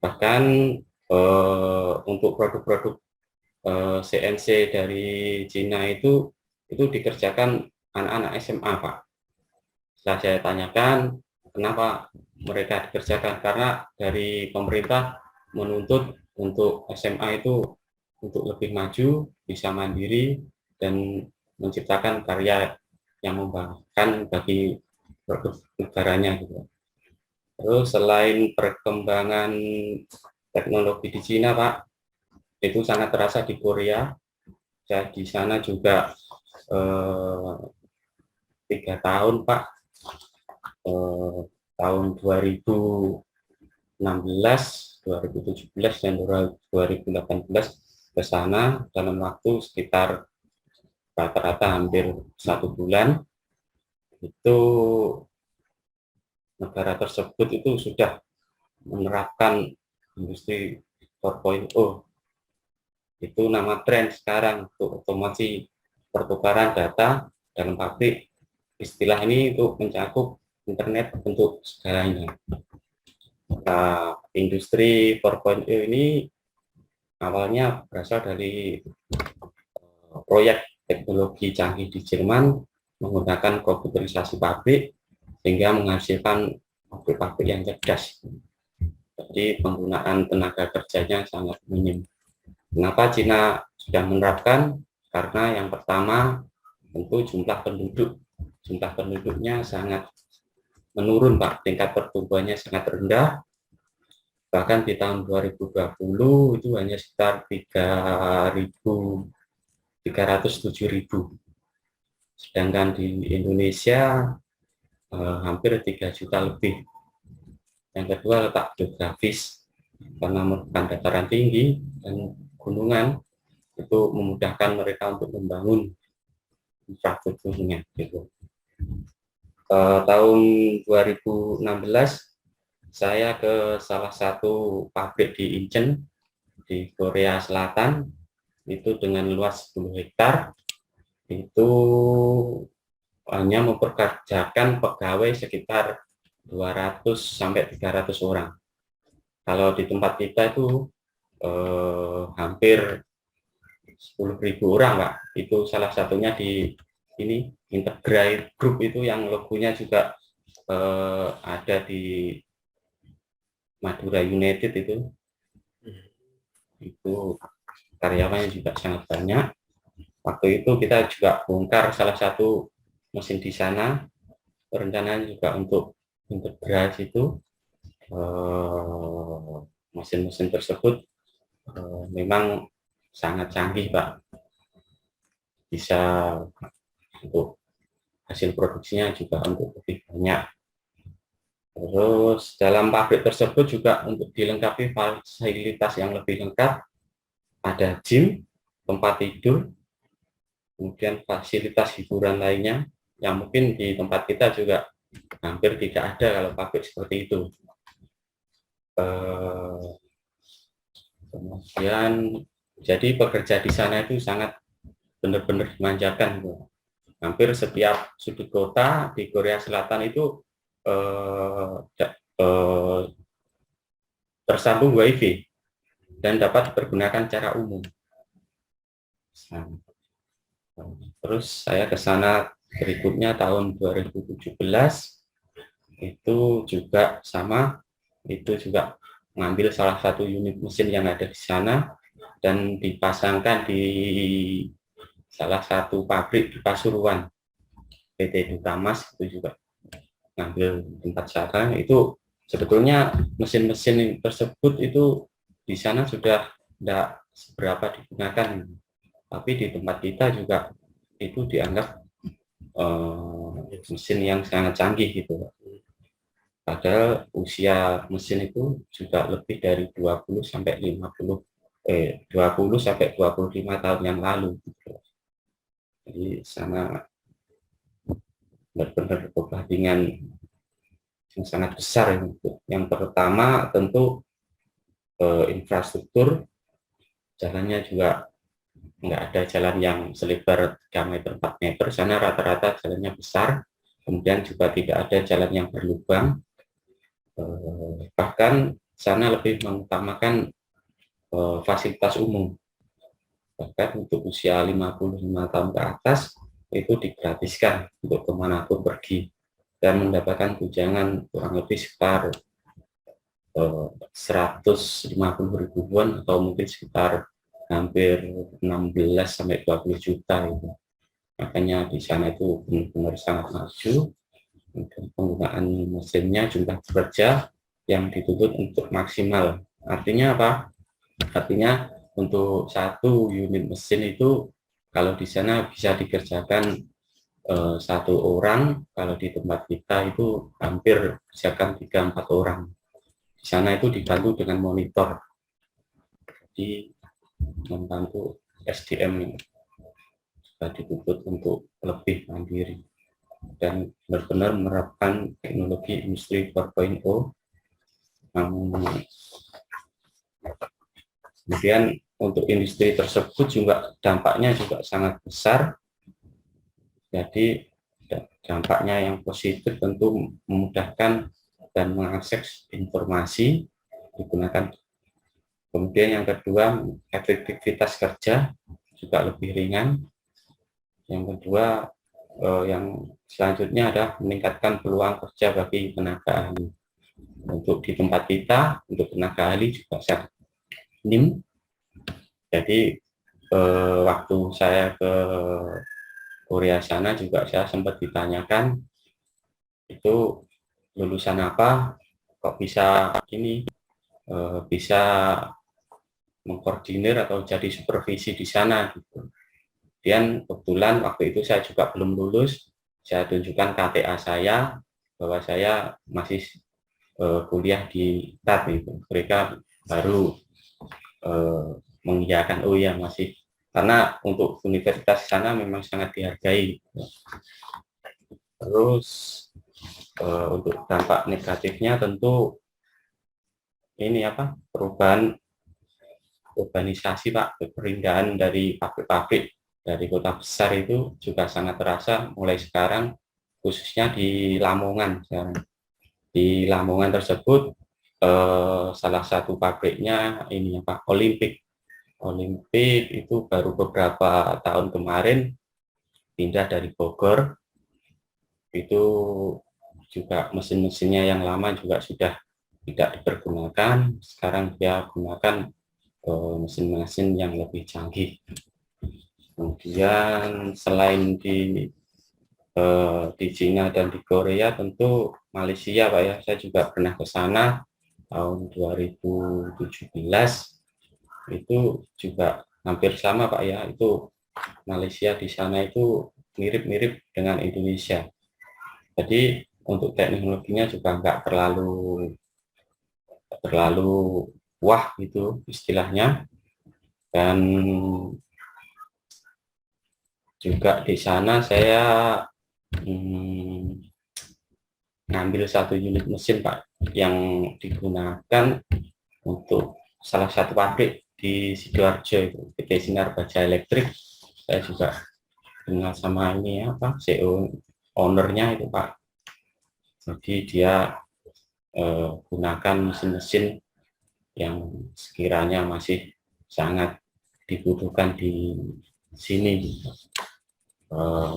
Bahkan untuk produk-produk CNC dari Cina itu dikerjakan anak-anak SMA, Pak. Setelah saya tanyakan kenapa mereka dikerjakan, karena dari pemerintah menuntut untuk SMA itu untuk lebih maju, bisa mandiri, dan menciptakan karya yang membanggakan bagi produk negaranya gitu. Terus selain perkembangan teknologi di Cina, Pak, itu sangat terasa di Korea. Saya di sana juga 3 tahun, Pak. Tahun 2016, 2017, dan 2018 ke sana dalam waktu sekitar rata-rata hampir 1 bulan. Itu negara tersebut itu sudah menerapkan industri 4.0. Itu nama tren sekarang untuk otomasi pertukaran data dalam pabrik. Istilah ini untuk mencakup internet untuk segalanya. Nah, industri 4.0 ini awalnya berasal dari proyek teknologi canggih di Jerman menggunakan komputerisasi pabrik sehingga menghasilkan pabrik-pabrik yang cerdas. Jadi penggunaan tenaga kerjanya sangat minim. Kenapa Cina sudah menerapkan? Karena yang pertama tentu jumlah penduduk. Jumlah penduduknya sangat menurun, Pak. Tingkat pertumbuhannya sangat rendah. Bahkan di tahun 2020 itu hanya sekitar 307.000. Sedangkan di Indonesia hampir 3 juta lebih. Yang kedua, letak geografis, karena merupakan dataran tinggi dan gunungan, itu memudahkan mereka untuk membangun infrastrukturnya gitu. Tahun 2016 saya ke salah satu pabrik di Incheon di Korea Selatan, itu dengan luas 10 hektar, itu hanya mempekerjakan pegawai sekitar 200 sampai 300 orang. Kalau di tempat kita itu hampir 10.000 orang, Pak. Itu salah satunya di ini Integrate Group, itu yang logonya juga ada di Madura United itu karyawannya juga sangat banyak. Waktu itu kita juga bongkar salah satu mesin di sana, rencananya juga untuk integrasi itu. Mesin-mesin tersebut memang sangat canggih, Pak. Bisa untuk hasil produksinya juga untuk lebih banyak. Terus dalam pabrik tersebut juga untuk dilengkapi fasilitas yang lebih lengkap, ada gym, tempat tidur, kemudian fasilitas hiburan lainnya yang mungkin di tempat kita juga hampir tidak ada kalau pabrik seperti itu. Kemudian jadi pekerja di sana itu sangat benar-benar dimanjakan. Hampir setiap sudut kota di Korea Selatan itu tersambung WiFi dan dapat dipergunakan secara umum. Terus saya ke sana berikutnya tahun 2017, itu juga sama, itu juga mengambil salah satu unit mesin yang ada di sana dan dipasangkan di salah satu pabrik di Pasuruan, PT Dutamas, itu juga ngambil tempat sana. Itu sebetulnya mesin-mesin tersebut itu di sana sudah tidak seberapa digunakan, tapi di tempat kita juga itu dianggap mesin yang sangat canggih gitu. Padahal usia mesin itu juga lebih dari 20 sampai 25 tahun yang lalu gitu. Jadi sangat benar-benar perbandingan yang sangat besar. Yang pertama tentu infrastruktur, jalannya juga nggak ada jalan yang selebar 3 meter 4 meter, sana rata-rata jalannya besar, kemudian juga tidak ada jalan yang berlubang. Bahkan sana lebih mengutamakan fasilitas umum, bahkan untuk usia 55 tahun ke atas itu digratiskan untuk kemanapun pergi dan mendapatkan tunjangan kurang lebih sekitar 150 ribuan atau mungkin sekitar hampir 16 sampai 20 juta itu. Makanya di sana itu benar-benar sangat maju, dan penggunaan mesinnya, jumlah pekerja yang dituntut untuk maksimal. Artinya apa? Artinya untuk satu unit mesin itu kalau di sana bisa dikerjakan 1 orang, kalau di tempat kita itu hampir kerjakan 3-4 orang. Di sana itu dibantu dengan monitor, jadi membantu SDM juga dituntut untuk lebih mandiri dan benar-benar menerapkan teknologi industri 4.0. Kemudian untuk industri tersebut juga dampaknya juga sangat besar. Jadi dampaknya yang positif tentu memudahkan dan mengakses informasi digunakan. Kemudian yang kedua, efektivitas kerja juga lebih ringan. Yang kedua, yang selanjutnya adalah meningkatkan peluang kerja bagi tenaga ahli. Untuk di tempat kita, untuk tenaga ahli juga sangat minim. Jadi waktu saya ke Korea sana juga saya sempat ditanyakan itu lulusan apa, kok bisa ini, bisa mengkoordinir atau jadi supervisi di sana gitu. Dan kebetulan waktu itu saya juga belum lulus, saya tunjukkan KTA saya bahwa saya masih kuliah di TAT itu. Mereka baru mengiyakan, oh ya masih, karena untuk universitas sana memang sangat dihargai. Terus untuk dampak negatifnya tentu ini apa, perubahan urbanisasi Pak, kepindahan dari pabrik-pabrik dari kota besar itu juga sangat terasa mulai sekarang, khususnya di Lamongan sekarang. Di Lamongan tersebut salah satu pabriknya ini apa, Olimpik itu baru beberapa tahun kemarin pindah dari Bogor. Itu juga mesin-mesinnya yang lama juga sudah tidak dipergunakan, sekarang dia gunakan mesin-mesin yang lebih canggih. Kemudian selain di Cina dan di Korea, tentu Malaysia Pak ya, saya juga pernah ke sana tahun 2017, itu juga hampir sama Pak ya, itu Malaysia di sana itu mirip-mirip dengan Indonesia. Jadi untuk teknologinya juga nggak terlalu wah gitu istilahnya. Dan juga di sana saya ngambil 1 unit mesin Pak yang digunakan untuk salah satu pabrik di Sidoarjo itu, PT Sinar Baja Elektrik. Saya juga kenal sama ini apa, CEO ownernya itu Pak. Jadi dia gunakan mesin-mesin yang sekiranya masih sangat dibutuhkan di sini.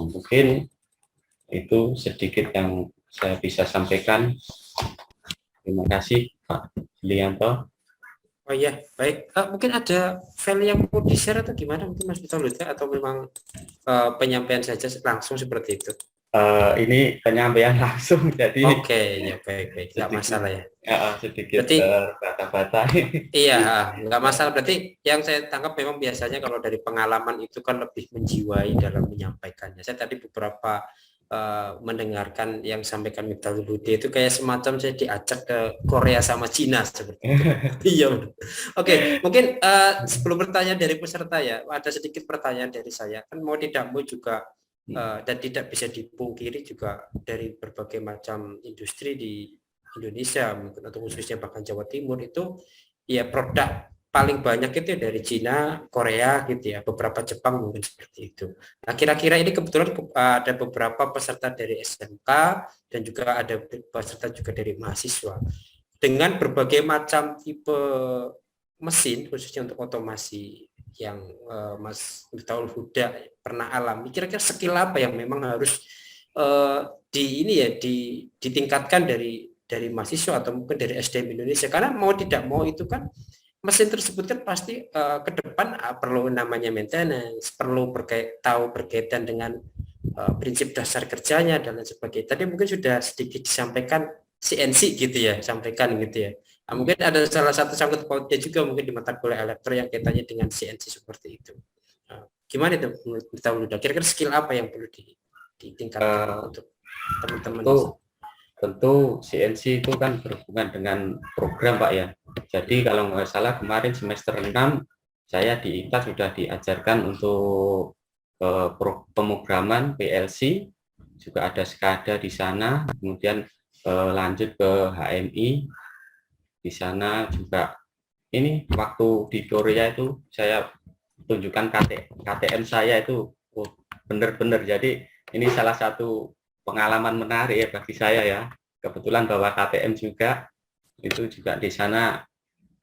Mungkin itu sedikit yang saya bisa sampaikan. Terima kasih Pak Lianto. Oh iya, baik. Mungkin ada file yang mau di-share atau gimana mungkin Mas Vito Luda, atau memang penyampaian saja langsung seperti itu? Ini penyampaian langsung, jadi Oke, ya baik, nggak masalah ya. Sedikit Berarti terbata-bata. iya, nggak masalah. Berarti yang saya tangkap memang biasanya kalau dari pengalaman itu kan lebih menjiwai dalam menyampaikannya. Saya tadi beberapa mendengarkan yang sampaikan Miftahul Huda itu kayak semacam saya diajak ke Korea sama Cina seperti itu. Iya. Oke, mungkin sebelum bertanya dari peserta ya, ada sedikit pertanyaan dari saya. Kan mau tidak mau juga dan tidak bisa dipungkiri juga dari berbagai macam industri di Indonesia atau khususnya bahkan Jawa Timur itu ya produk paling banyak itu dari Cina, Korea gitu ya, beberapa Jepang mungkin seperti itu. Nah, kira-kira ini kebetulan ada beberapa peserta dari SMK dan juga ada peserta juga dari mahasiswa. Dengan berbagai macam tipe mesin, khususnya untuk otomasi yang Mas Miftahul Huda pernah alami, kira-kira skill apa yang memang harus ditingkatkan dari mahasiswa atau mungkin dari SDM Indonesia, karena mau tidak mau itu kan mesin tersebut kan pasti ke depan perlu namanya maintenance, perlu tahu berkaitan dengan prinsip dasar kerjanya dan lain sebagainya. Tadi mungkin sudah sedikit disampaikan CNC gitu ya, sampaikan gitu ya. Nah, mungkin ada salah satu sangkut pautnya juga mungkin di mata kuliah elektro yang kaitannya dengan CNC seperti itu. Nah, gimana itu menurut kita? Kira-kira skill apa yang perlu ditingkatkan untuk teman-teman? Tentu CNC itu kan berhubungan dengan program Pak ya. Jadi kalau nggak salah kemarin semester 6 saya di ITAS sudah diajarkan untuk pemrograman PLC, juga ada SCADA di sana, kemudian lanjut ke HMI. Di sana juga ini waktu di Korea itu saya tunjukkan KTM saya itu benar-benar. Jadi ini salah satu pengalaman menarik ya bagi saya ya. Kebetulan bawa KTM juga, itu juga di sana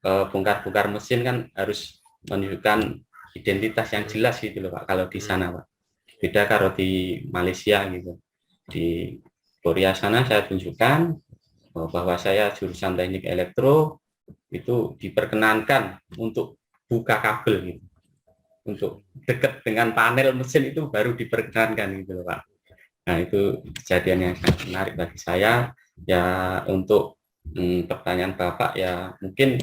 bongkar-bongkar mesin kan harus menunjukkan identitas yang jelas gitu loh Pak kalau di sana Pak. Beda kalau di Malaysia gitu. Di Korea sana saya tunjukkan bahwa saya jurusan teknik elektro, itu diperkenankan untuk buka kabel gitu. Untuk dekat dengan panel mesin itu baru diperkenankan gitu loh Pak. Nah, itu kejadian yang sangat menarik bagi saya. Ya, untuk pertanyaan Bapak ya mungkin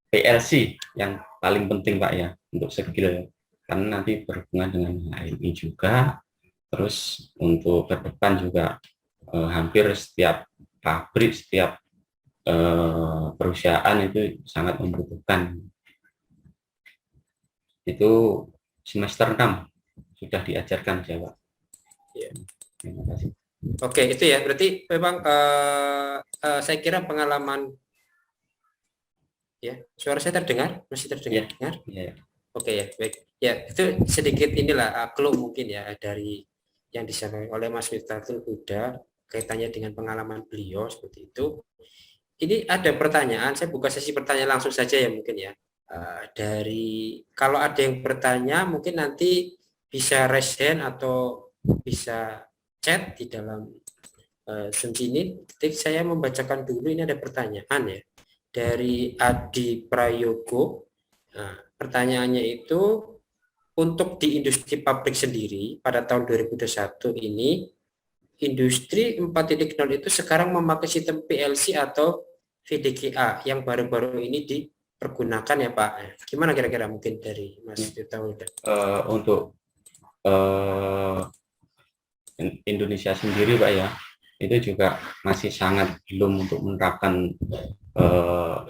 PLC yang paling penting Pak ya untuk skill, karena nanti berhubungan dengan HMI juga. Terus untuk ke depan juga hampir setiap pabrik, setiap perusahaan itu sangat membutuhkan. Itu semester 6 sudah diajarkan Pak. Ya. Terima kasih. Oke, itu ya. Berarti memang saya kira pengalaman ya. Suara saya terdengar? Masih terdengar? Ya. Oke ya, baik. Ya, itu sedikit inilah clue mungkin ya dari yang disampaikan oleh Mas Miftahul Huda kaitannya dengan pengalaman beliau seperti itu. Ini ada pertanyaan, saya buka sesi pertanyaan langsung saja ya mungkin ya. Dari kalau ada yang bertanya mungkin nanti bisa raise hand atau bisa chat di dalam Zoom ini. Saya membacakan dulu, ini ada pertanyaan ya dari Adi Prayogo. Nah, pertanyaannya itu, untuk di industri pabrik sendiri pada tahun 2021 ini, industri 4.0 itu sekarang memakai sistem PLC atau VDGA yang baru-baru ini dipergunakan ya Pak. Gimana kira-kira mungkin dari Mas Miftahul? Untuk Indonesia sendiri Pak ya, itu juga masih sangat belum untuk menerapkan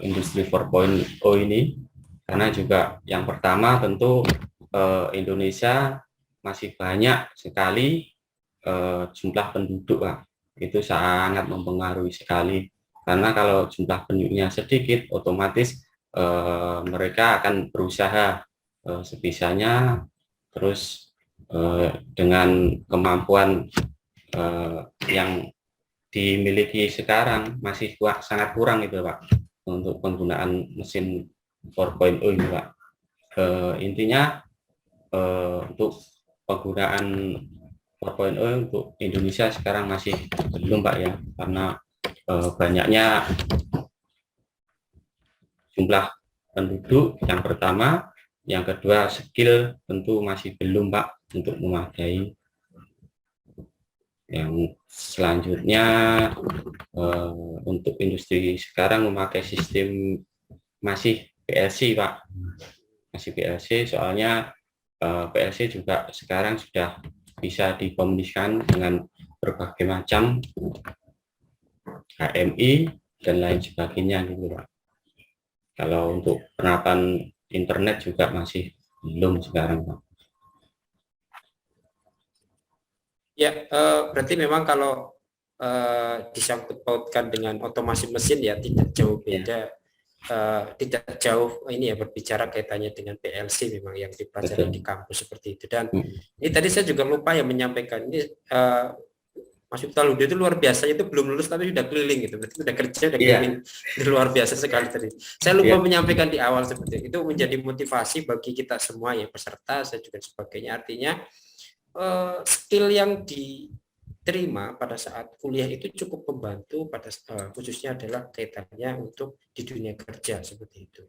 industri 4.0 ini, karena juga yang pertama tentu Indonesia masih banyak sekali jumlah penduduk Pak. Itu sangat mempengaruhi sekali, karena kalau jumlah penduduknya sedikit otomatis mereka akan berusaha sebisanya, terus dengan kemampuan yang dimiliki sekarang masih sangat kurang itu Pak untuk penggunaan mesin 4.0 ini Pak. Intinya untuk penggunaan 4.0 untuk Indonesia sekarang masih belum Pak ya, karena banyaknya jumlah penduduk yang pertama, yang kedua skill tentu masih belum Pak untuk memadai. Yang selanjutnya untuk industri sekarang memakai sistem masih PLC Pak, masih PLC, soalnya PLC juga sekarang sudah bisa dikomunikasikan dengan berbagai macam HMI dan lain sebagainya gitu Pak. Kalau untuk penerapan internet juga masih belum sekarang Pak. Ya, berarti memang kalau disangkut pautkan dengan otomasi mesin ya tidak jauh beda tidak jauh ini ya berbicara kaitannya dengan PLC memang yang dipelajari di kampus seperti itu. Dan ini tadi saya juga lupa ya menyampaikan ini Mas Miftah Huda itu luar biasa, itu belum lulus tapi sudah keliling gitu, berarti sudah kerja udah keliling. Itu luar biasa sekali tadi. Saya lupa menyampaikan di awal seperti itu menjadi motivasi bagi kita semua ya peserta, saya juga sebagainya. Artinya skill yang diterima pada saat kuliah itu cukup membantu pada khususnya adalah kaitannya untuk di dunia kerja seperti itu.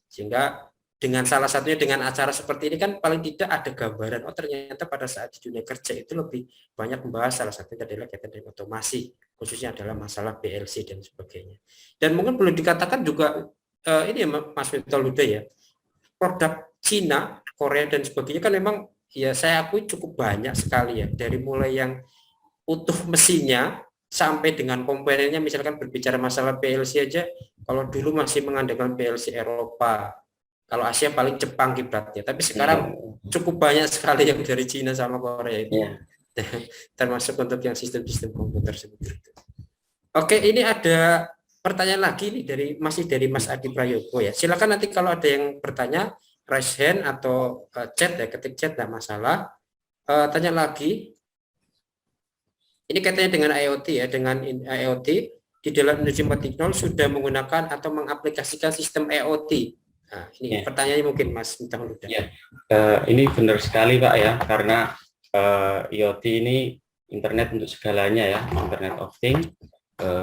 Sehingga dengan salah satunya dengan acara seperti ini kan paling tidak ada gambaran oh ternyata pada saat di dunia kerja itu lebih banyak membahas salah satunya adalah kaitan dengan otomasi, khususnya adalah masalah PLC dan sebagainya. Dan mungkin perlu dikatakan juga ini ya Mas Miftah Huda ya, produk Cina, Korea dan sebagainya kan memang ya saya akui cukup banyak sekali ya, dari mulai yang utuh mesinnya sampai dengan komponennya. Misalkan berbicara masalah PLC aja, kalau dulu masih mengandalkan PLC Eropa, kalau Asia paling Jepang kiblatnya, tapi sekarang cukup banyak sekali yang dari Cina sama Korea itu, termasuk untuk yang sistem-sistem komputer seperti itu. Oke, ini ada pertanyaan lagi nih masih dari Mas Adi Prayogo ya. Silakan nanti kalau ada yang bertanya raise hand atau chat ya, ketik chat tidak masalah. Tanya lagi. Ini kaitannya dengan IoT ya, dengan IoT di dalam Industri 4.0 sudah menggunakan atau mengaplikasikan sistem IoT. Nah, ini pertanyaannya mungkin Mas Miftah Huda. Ini benar sekali Pak ya, karena IoT ini internet untuk segalanya ya, Internet of Things.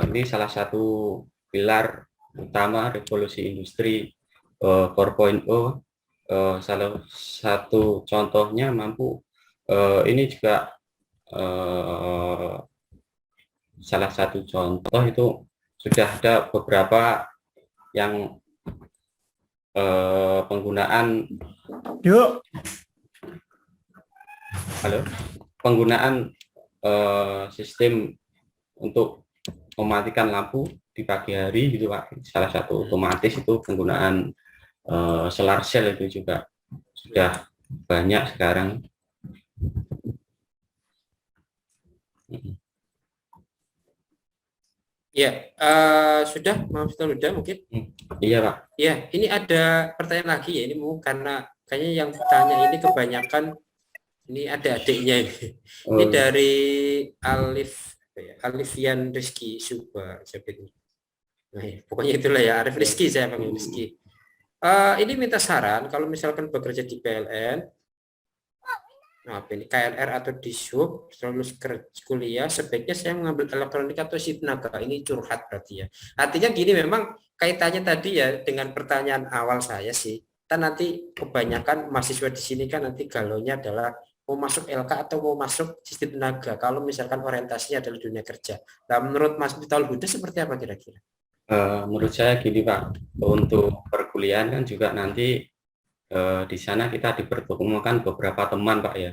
Ini salah satu pilar utama revolusi industri 4.0. Salah satu contohnya mampu ini juga salah satu contoh itu sudah ada beberapa yang penggunaan penggunaan sistem untuk mematikan lampu di pagi hari gitu Pak. Salah satu otomatis itu penggunaan solar cell itu juga sudah banyak sekarang. Ya, sudah Mas Miftah Huda mungkin. Iya Pak. Ya, ini ada pertanyaan lagi ya, ini karena kayaknya yang bertanya ini kebanyakan ini ada adiknya ini. Ini dari Alifian Rizky Suba. Nah, pokoknya itulah ya, Arif Rizky saya panggil Rizky. Ini minta saran kalau misalkan bekerja di PLN, ini KLR atau di Sub, lulus kuliah sebaiknya saya mengambil elektronik atau tenaga. Ini curhat berarti ya. Artinya gini, memang kaitannya tadi ya dengan pertanyaan awal saya sih. Kita nanti kebanyakan mahasiswa di sini kan nanti galaunya adalah mau masuk LK atau mau masuk sistem tenaga. Kalau misalkan orientasinya adalah dunia kerja. Nah, menurut Mas Miftah Huda seperti apa kira-kira? Menurut saya gini Pak, untuk perkuliahan kan juga nanti di sana kita dipertemukan beberapa teman Pak ya,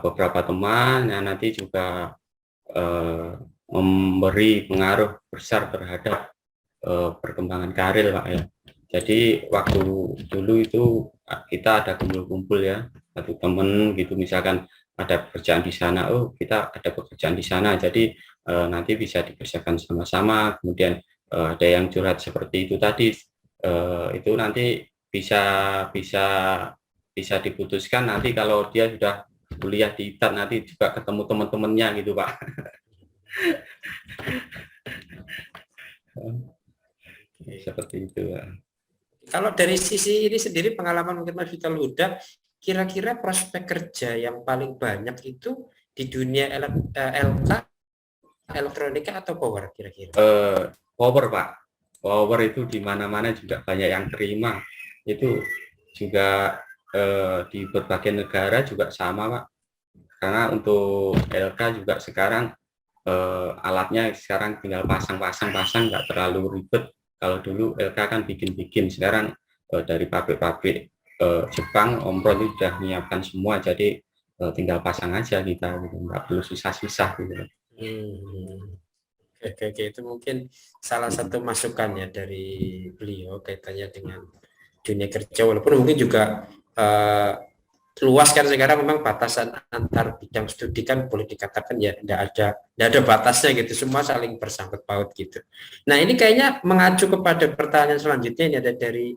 beberapa teman yang nanti juga memberi pengaruh besar terhadap perkembangan karir Pak ya. Jadi waktu dulu itu kita ada kumpul-kumpul ya, satu teman gitu, misalkan ada pekerjaan di sana, oh kita ada pekerjaan di sana, jadi nanti bisa dikerjakan sama-sama. Kemudian ada yang curhat seperti itu tadi, itu nanti bisa diputuskan nanti kalau dia sudah kuliah di ITAT nanti juga ketemu teman-temannya gitu Pak. Seperti itu Pak. Kalau dari sisi ini sendiri pengalaman mungkin Mas Miftah Huda, kira-kira prospek kerja yang paling banyak itu di dunia LK, elektronika atau power kira-kira? Power Pak, power itu di mana-mana juga banyak yang terima. Itu juga di berbagai negara juga sama Pak, karena untuk LK juga sekarang alatnya sekarang tinggal pasang nggak terlalu ribet. Kalau dulu LK kan bikin sekarang dari pabrik-pabrik Jepang, Omron itu sudah menyiapkan semua, jadi tinggal pasang aja kita gitu, nggak perlu susah-susah gitu. Oke, itu mungkin salah satu masukannya dari beliau kaitannya dengan dunia kerja, walaupun mungkin juga luas kan sekarang, memang batasan antar bidang studi kan boleh dikatakan ya tidak ada batasnya gitu, semua saling bersangkut paut gitu. Nah ini kayaknya mengacu kepada pertanyaan selanjutnya, ini ada dari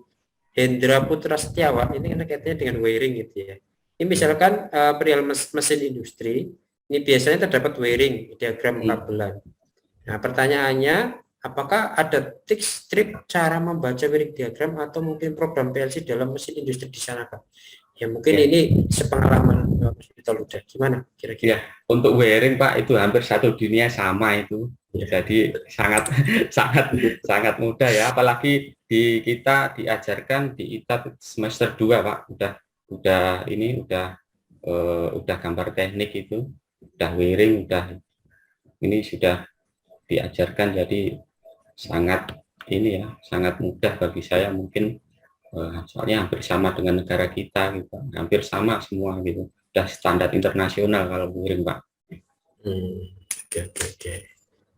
Hendra Putra Setiawan, ini kan kaitannya dengan wiring gitu ya. Ini misalkan perihal mesin industri, ini biasanya terdapat wiring, diagram kabelan. Nah pertanyaannya, apakah ada tips trik cara membaca wiring diagram atau mungkin program PLC dalam mesin industri di sana Pak? Ya mungkin ini sepengalaman kita udah gimana kira-kira? Ya, untuk wiring Pak itu hampir satu dunia sama itu. Jadi sangat sangat mudah ya, apalagi kita diajarkan di ITAT semester 2 Pak. Udah gambar teknik itu, udah wiring, ini sudah diajarkan, jadi sangat mudah bagi saya mungkin. Soalnya hampir sama dengan negara kita gitu, hampir sama semua gitu, udah standar internasional kalau wiring Pak. Oke.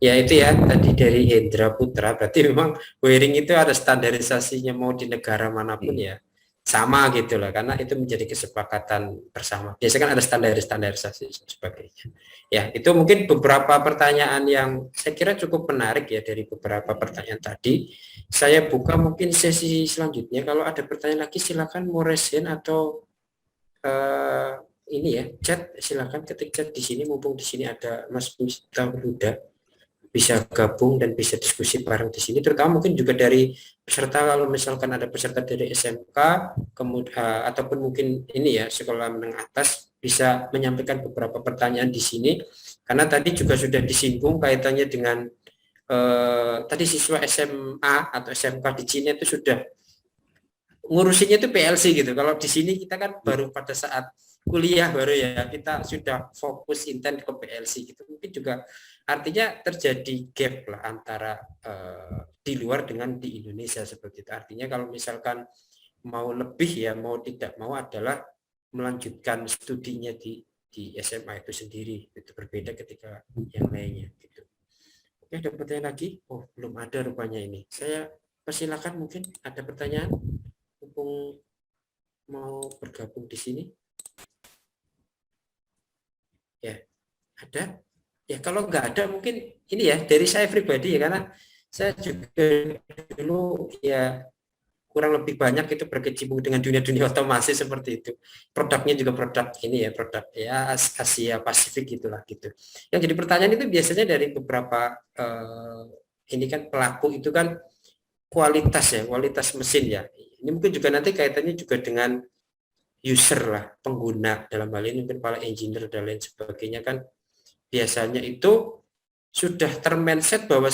Ya itu ya tadi dari Hendra Putra, berarti memang wiring itu ada standarisasinya mau di negara manapun ya sama gitu lah, karena itu menjadi kesepakatan bersama. Biasanya kan ada standarisasi dan sebagainya. Ya itu mungkin beberapa pertanyaan yang saya kira cukup menarik ya dari beberapa pertanyaan tadi. Saya buka mungkin sesi selanjutnya, kalau ada pertanyaan lagi silakan mau raise hand atau ini ya chat, silakan ketik chat di sini, mumpung di sini ada Mas Miftah Huda, bisa gabung dan bisa diskusi bareng di sini, terutama mungkin juga dari peserta, kalau misalkan ada peserta dari SMK kemudian ataupun mungkin ini ya sekolah menengah atas, bisa menyampaikan beberapa pertanyaan di sini, karena tadi juga sudah disinggung kaitannya dengan tadi siswa SMA atau SMK di Cina itu sudah ngurusinnya itu PLC gitu. Kalau di sini kita kan baru pada saat kuliah baru ya kita sudah fokus intens ke PLC gitu. Mungkin juga artinya terjadi gap lah antara di luar dengan di Indonesia seperti itu. Artinya kalau misalkan mau lebih ya mau tidak mau adalah melanjutkan studinya di SMA itu sendiri. Itu berbeda ketika yang lainnya gitu. Oke, ada pertanyaan lagi? Oh, belum ada rupanya ini. Saya persilakan, mungkin ada pertanyaan mumpung mau bergabung di sini. Ya, ada? Ya, kalau nggak ada mungkin ini ya dari saya pribadi ya, karena saya juga dulu ya kurang lebih banyak itu berkecimpung dengan dunia otomasi seperti itu. Produknya juga produk ini ya, produk ya Asia Pasifik gitulah gitu. Yang jadi pertanyaan itu biasanya dari beberapa ini kan pelaku itu kan kualitas mesin ya. Ini mungkin juga nanti kaitannya juga dengan user lah, pengguna, dalam hal ini mungkin para engineer dan lain sebagainya kan biasanya itu sudah termindset bahwa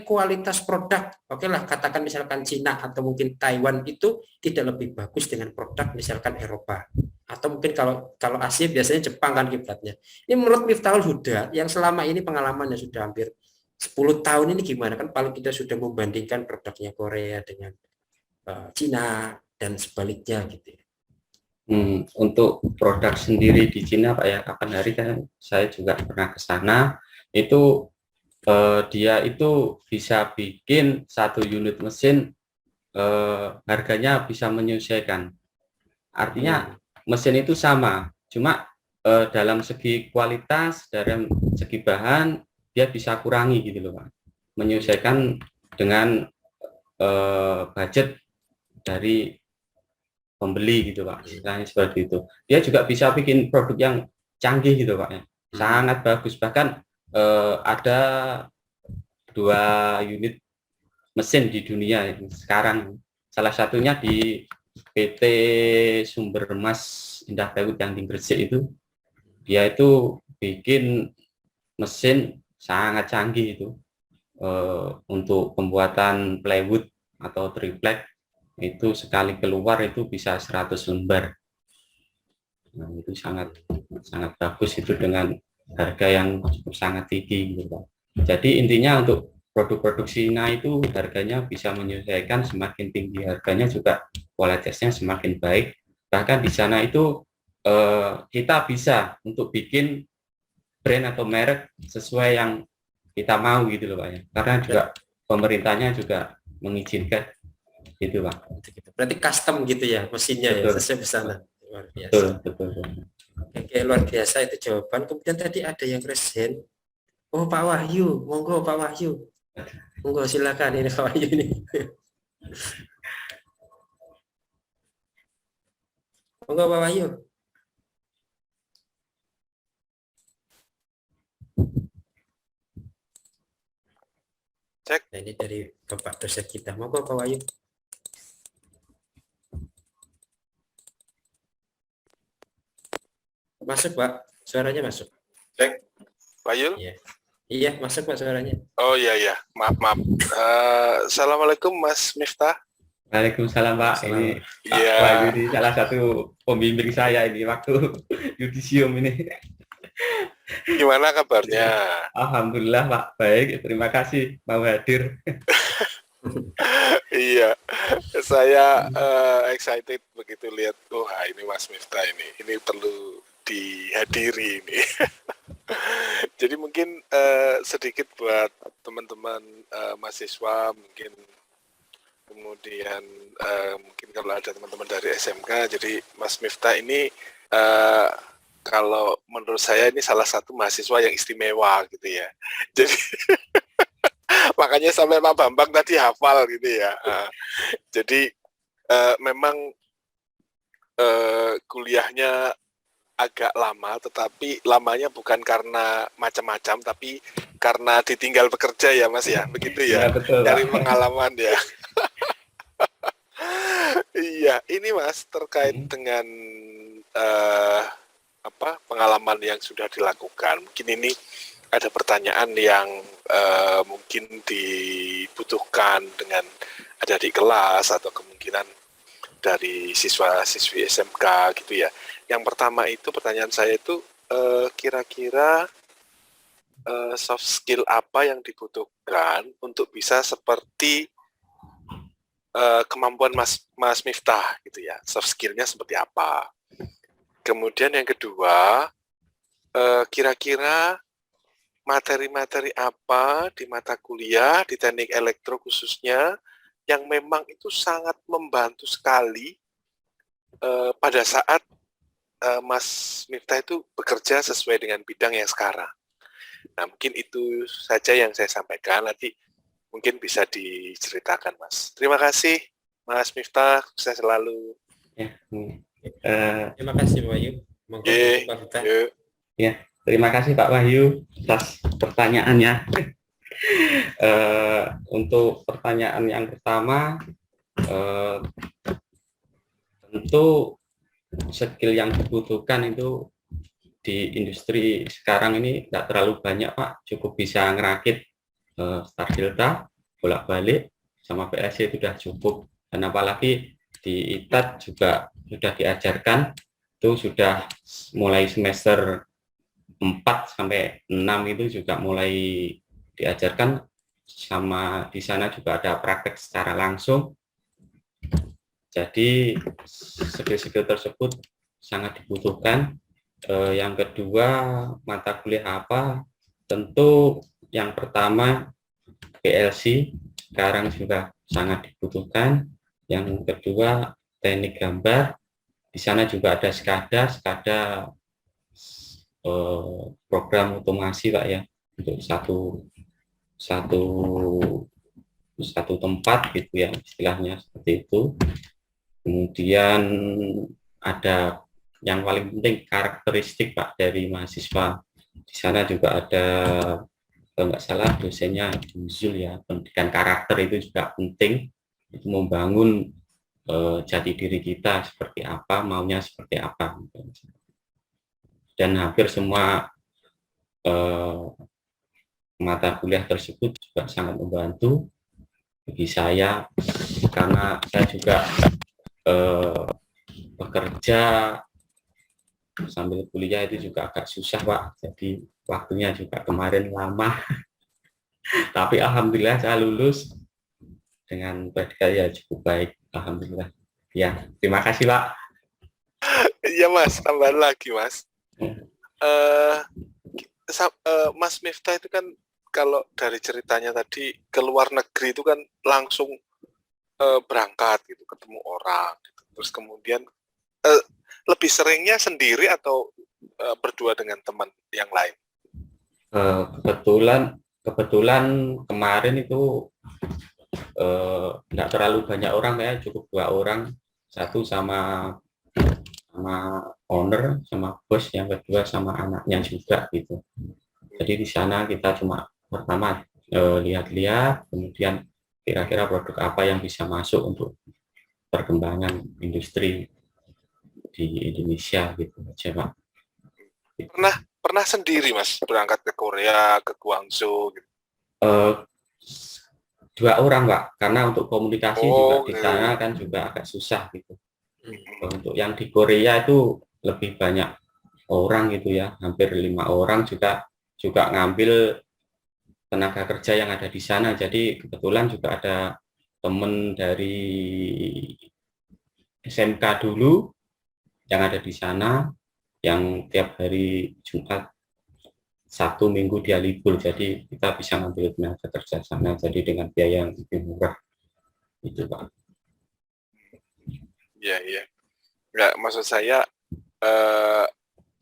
kualitas produk, oke lah katakan misalkan Cina atau mungkin Taiwan itu tidak lebih bagus dengan produk misalkan Eropa, atau mungkin kalau Asia biasanya Jepang kan kiblatnya. Ini menurut Miftahul Huda yang selama ini pengalamannya sudah hampir 10 tahun ini gimana, kan paling kita sudah membandingkan produknya Korea dengan Cina dan sebaliknya gitu. Untuk produk sendiri di Cina Pak ya, kapan hari kan saya juga pernah ke sana, itu dia itu bisa bikin satu unit mesin harganya bisa menyesuaikan. Artinya mesin itu sama, cuma dalam segi kualitas, dalam segi bahan dia bisa kurangi gitu loh Pak, menyesuaikan dengan budget dari pembeli gitu Pak, misalnya seperti itu. Dia juga bisa bikin produk yang canggih gitu Pak ya, sangat bagus. Bahkan ada 2 unit mesin di dunia sekarang, salah satunya di PT Sumber Mas Indah Daud yang di Gresik itu, dia itu bikin mesin sangat canggih itu untuk pembuatan plywood atau triplek, itu sekali keluar itu bisa 100 lembar. Nah, itu sangat bagus itu dengan harga yang sangat tinggi gitu Pak. Jadi intinya untuk produk-produk Cina itu harganya bisa menyesuaikan, semakin tinggi harganya juga kualitasnya semakin baik. Bahkan di sana itu kita bisa untuk bikin brand atau merek sesuai yang kita mau gitu loh Pak ya. Karena juga pemerintahnya juga mengizinkan gitu Pak. Berarti custom gitu ya mesinnya. Betul. Ya sesuai pesanan. luar biasa. Betul, betul. Oke, luar biasa itu jawaban. Kemudian tadi ada yang resen. Oh, Pak Wahyu, monggo Pak Wahyu. Monggo silakan ini Pak Wahyu ini. Monggo Pak Wahyu. Cek. Nah, ini dari Bapak dosen kita. Monggo Pak Wahyu. Masuk Pak, suaranya masuk. Cek. Pak Yul? Iya. Iya, masuk Pak suaranya. Oh iya, maaf. Assalamualaikum Mas Miftah. Waalaikumsalam Pak. Ini Pak Iya. Wahyu ini salah satu pembimbing saya ini waktu yudisium ini. Gimana kabarnya? Alhamdulillah Pak, baik. Terima kasih mau hadir. Iya, saya excited begitu lihat, ini Mas Miftah ini perlu dihadiri ini. Jadi mungkin sedikit buat teman-teman mahasiswa, mungkin kemudian mungkin kalau ada teman-teman dari SMK, jadi Mas Miftah ini kalau menurut saya ini salah satu mahasiswa yang istimewa gitu ya. Jadi makanya sampai Pak Bambang tadi hafal gitu ya. Jadi memang kuliahnya agak lama, tetapi lamanya bukan karena macam-macam, tapi karena ditinggal bekerja ya Mas ya, begitu ya, betul, dari Pak. pengalaman ya. Iya, ini Mas terkait dengan pengalaman yang sudah dilakukan. Mungkin ini ada pertanyaan yang mungkin dibutuhkan dengan ada di kelas atau kemungkinan dari siswa-siswi SMK gitu ya. Yang pertama itu pertanyaan saya itu kira-kira soft skill apa yang dibutuhkan untuk bisa seperti kemampuan Mas Miftah gitu ya. Soft skillnya seperti apa? Kemudian yang kedua, kira-kira materi-materi apa di mata kuliah di teknik elektro khususnya yang memang itu sangat membantu sekali pada saat Mas Miftah itu bekerja sesuai dengan bidang yang sekarang. Nah, mungkin itu saja yang saya sampaikan. Nanti mungkin bisa diceritakan, Mas. Terima kasih, Mas Miftah. Sukses selalu. Terima kasih Pak Wahyu. Monggo Pak Miftah. Ya, terima kasih Pak Wahyu atas pertanyaannya. Untuk pertanyaan yang pertama, tentu skill yang dibutuhkan itu di industri sekarang ini tidak terlalu banyak Pak, cukup bisa ngerakit start delta, bolak-balik, sama PLC itu sudah cukup. Dan apalagi di ITAT juga sudah diajarkan, itu sudah mulai semester 4 sampai 6 itu juga mulai diajarkan, sama di sana juga ada praktek secara langsung. Jadi skill-skill tersebut sangat dibutuhkan. Yang kedua, mata kuliah apa? Tentu yang pertama PLC sekarang juga sangat dibutuhkan. Yang kedua teknik gambar. Di sana juga ada SCADA program otomasi Pak ya, untuk satu tempat gitu ya, istilahnya seperti itu. Kemudian ada yang paling penting karakteristik Pak dari mahasiswa. Di sana juga ada, kalau nggak salah dosennya Zul ya, pendidikan karakter itu juga penting, itu membangun jati diri kita seperti apa, maunya seperti apa. Dan hampir semua mata kuliah tersebut juga sangat membantu bagi saya, karena saya juga bekerja sambil kuliah itu juga agak susah Pak, jadi waktunya juga kemarin lama. Tapi alhamdulillah saya lulus dengan predikat ya cukup baik, alhamdulillah. Ya, terima kasih Pak. Iya Mas, tambahan lagi Mas. Mas Miftah itu kan kalau dari ceritanya tadi ke luar negeri itu kan langsung berangkat gitu, ketemu orang gitu. Terus kemudian lebih seringnya sendiri atau berdua dengan teman yang lain? Kebetulan kemarin itu nggak terlalu banyak orang ya, cukup 2 orang, satu sama owner, sama bos, yang kedua sama anaknya juga gitu. Jadi di sana kita cuma pertama lihat-lihat, kemudian kira-kira produk apa yang bisa masuk untuk perkembangan industri di Indonesia gitu aja, Pak. Pernah sendiri Mas berangkat ke Korea, ke Guangzhou gitu? 2 orang, Pak, karena untuk komunikasi juga di Oke. sana kan juga agak susah gitu. Untuk yang di Korea itu lebih banyak orang gitu ya, hampir 5 orang juga ngambil tenaga kerja yang ada di sana. Jadi kebetulan juga ada teman dari SMK dulu yang ada di sana, yang tiap hari Jumat, Sabtu, Minggu dia libur, jadi kita bisa ngambil tenaga kerja sana, jadi dengan biaya yang lebih murah itu, Pak. Iya, iya. Enggak, maksud saya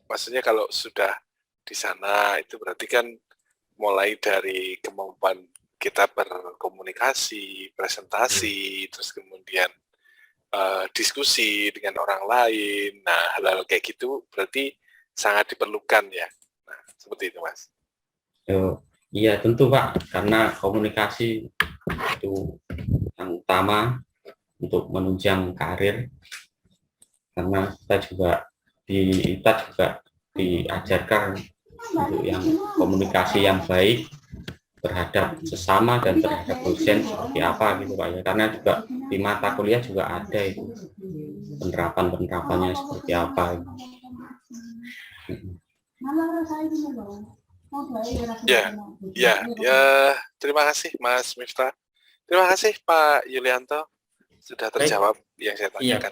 maksudnya kalau sudah di sana itu berarti kan mulai dari kemampuan kita berkomunikasi, presentasi, terus kemudian diskusi dengan orang lain. Nah, hal-hal kayak gitu berarti sangat diperlukan ya. Nah, seperti itu, Mas. Iya tentu, Pak, karena komunikasi itu yang utama untuk menunjang karir, karena kita juga diajarkan untuk yang komunikasi yang baik terhadap sesama dan terhadap dosen seperti apa gitu, Pak ya, karena juga di mata kuliah juga ada itu penerapannya seperti apa gitu. Ya, terima kasih Mas Miftah. Terima kasih Pak Yulianto sudah terjawab yang saya Iya, tanyakan.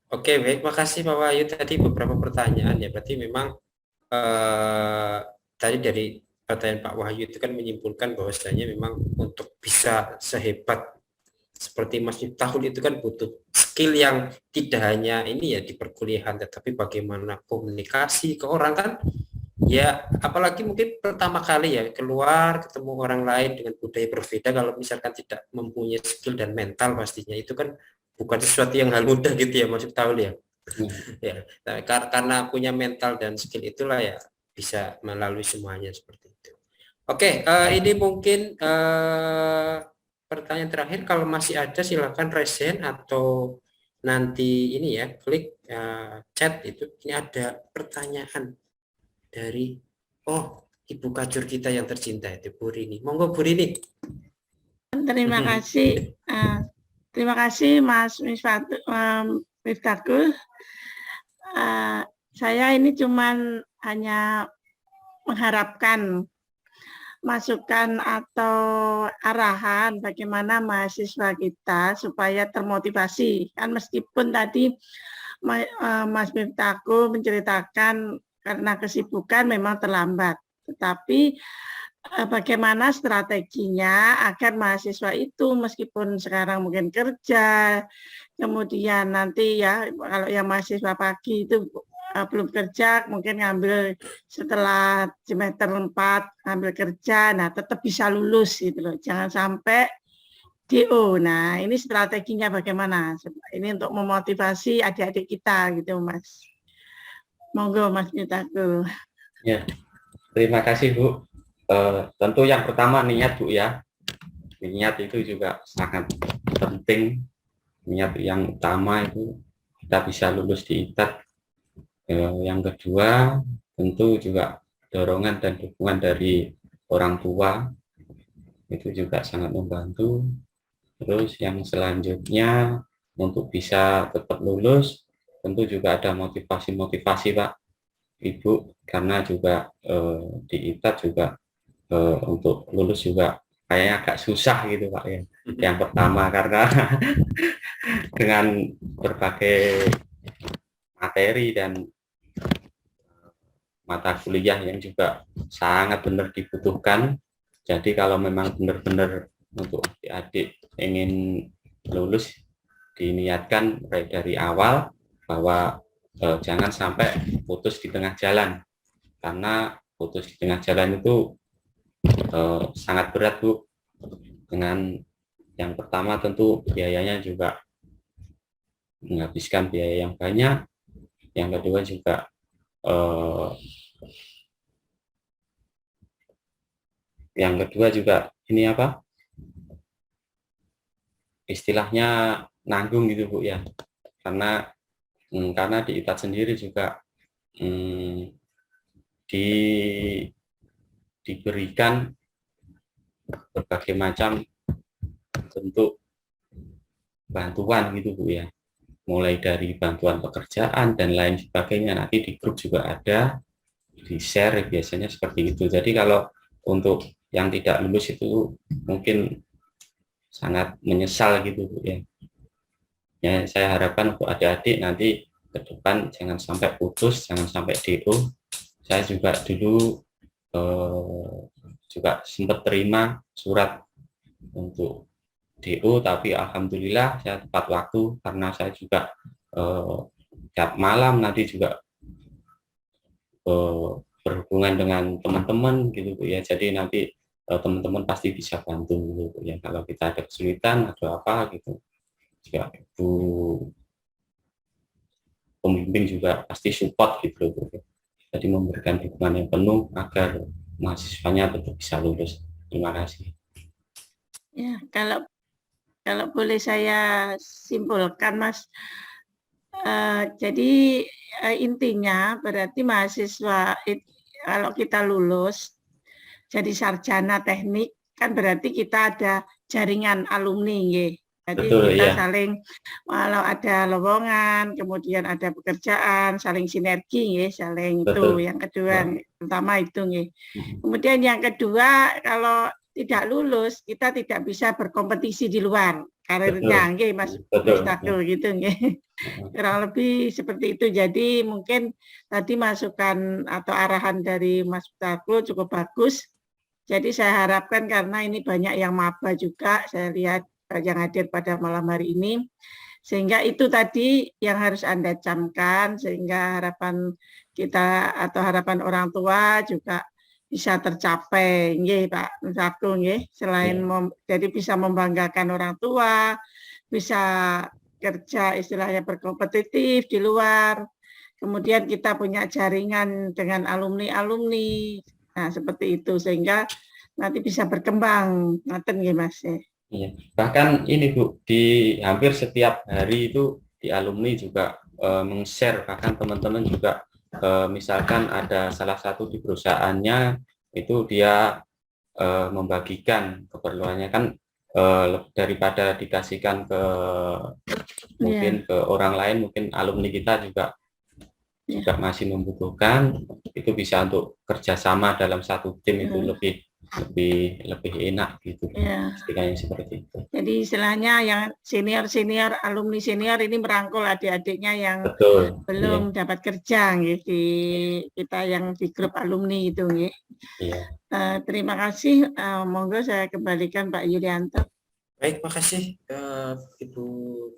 Oke, baik, makasih Pak Wahyu. Tadi beberapa pertanyaan ya, berarti memang tadi dari pertanyaan Pak Wahyu itu kan menyimpulkan bahwasanya memang untuk bisa sehebat seperti Mas Miftahul itu kan butuh skill yang tidak hanya ini ya di perkuliahan, tetapi bagaimana komunikasi ke orang kan ya, apalagi mungkin pertama kali ya keluar ketemu orang lain dengan budaya berbeda, kalau misalkan tidak mempunyai skill dan mental pastinya itu kan bukan sesuatu yang hal mudah gitu ya Mas Miftahul ya. Ya, nah, karena punya mental dan skill itulah ya bisa melalui semuanya seperti itu. Oke, ini mungkin pertanyaan terakhir, kalau masih ada silakan raise hand atau nanti ini ya klik chat itu. Ini ada pertanyaan dari Ibu Kajur kita yang tercinta itu Bu Rini. Monggo Bu Rini. Terima kasih. Terima kasih Mas Miftahul. Saya ini cuman hanya mengharapkan masukan atau arahan bagaimana mahasiswa kita supaya termotivasi. Kan meskipun tadi Mas Miftahul menceritakan karena kesibukan memang terlambat, tetapi bagaimana strateginya agar mahasiswa itu meskipun sekarang mungkin kerja, kemudian nanti ya kalau yang mahasiswa pagi itu belum kerja, mungkin ngambil setelah semester 4 ngambil kerja, nah tetap bisa lulus gitu loh. Jangan sampai DO. Nah, ini strateginya bagaimana? Ini untuk memotivasi adik-adik kita gitu, Mas. Monggo Mas Miftahul. Ya, terima kasih Bu. Tentu yang pertama niat Bu ya. Niat itu juga sangat penting. Niat yang utama itu kita bisa lulus di ITAT. Yang kedua tentu juga dorongan dan dukungan dari orang tua itu juga sangat membantu. Terus yang selanjutnya untuk bisa tetap lulus tentu juga ada motivasi Pak Ibu, karena juga di ITAT juga untuk lulus juga kayaknya agak susah gitu Pak ya. Yang pertama karena dengan berbagai materi dan mata kuliah yang juga sangat benar dibutuhkan. Jadi kalau memang benar-benar untuk adik-adik ingin lulus, diniatkan dari awal bahwa jangan sampai putus di tengah jalan, karena putus di tengah jalan itu sangat berat Bu. Dengan yang pertama tentu biayanya juga menghabiskan biaya yang banyak, yang kedua juga ini apa, istilahnya nanggung gitu Bu ya, karena di ITAT sendiri juga diberikan berbagai macam bentuk bantuan gitu Bu ya, mulai dari bantuan pekerjaan dan lain sebagainya. Nanti di grup juga ada di share biasanya seperti itu. Jadi kalau untuk yang tidak lulus itu mungkin sangat menyesal gitu Bu ya. Ya, saya harapkan untuk adik-adik nanti ke depan jangan sampai putus, jangan sampai DO. Saya juga dulu juga sempat terima surat untuk DO, tapi alhamdulillah saya tepat waktu, karena saya juga tiap malam nanti juga berhubungan dengan teman-teman gitu Bu ya. Jadi nanti teman-teman pasti bisa bantu gitu ya, kalau kita ada kesulitan atau apa gitu. Juga Bu pembimbing juga pasti support gitu Bu. Jadi memberikan dukungan yang penuh agar mahasiswanya tetap bisa lulus. Terima kasih. Ya, kalau boleh saya simpulkan Mas, jadi intinya berarti mahasiswa kalau kita lulus jadi sarjana teknik kan berarti kita ada jaringan alumni ya. Jadi Betul, kita ya. saling, walau ada lowongan, kemudian ada pekerjaan, saling sinergi ya, saling Betul. itu yang kedua, pertama itu ya. Kemudian yang kedua, kalau tidak lulus kita tidak bisa berkompetisi di luar karirnya, nggih Mas Mustaqil gitu nggih. Kurang lebih seperti itu. Jadi mungkin tadi masukan atau arahan dari Mas Mustaqil cukup bagus. Jadi saya harapkan karena ini banyak yang maba juga, saya lihat yang hadir pada malam hari ini, sehingga itu tadi yang harus Anda camkan, sehingga harapan kita atau harapan orang tua juga bisa tercapai, nggih Pak Mustaqil nggih. Selain jadi bisa membanggakan orang tua, bisa kerja istilahnya berkompetitif di luar, kemudian kita punya jaringan dengan alumni-alumni, nah seperti itu, sehingga nanti bisa berkembang, ngaten nggih Mas. Iya. Bahkan ini Bu, di hampir setiap hari itu di alumni juga meng-share, bahkan teman-teman juga misalkan ada salah satu di perusahaannya itu dia membagikan keperluannya kan, daripada dikasihkan ke mungkin ke orang lain, mungkin alumni kita juga masih membutuhkan, itu bisa untuk kerjasama dalam satu tim itu lebih enak gitu. Istilahnya seperti itu. Jadi istilahnya yang senior alumni senior ini merangkul adik-adiknya yang belum dapat kerja gitu, kita yang di grup alumni itu gitu. Terima kasih, monggo saya kembalikan Pak Yulianto. Baik, makasih Ibu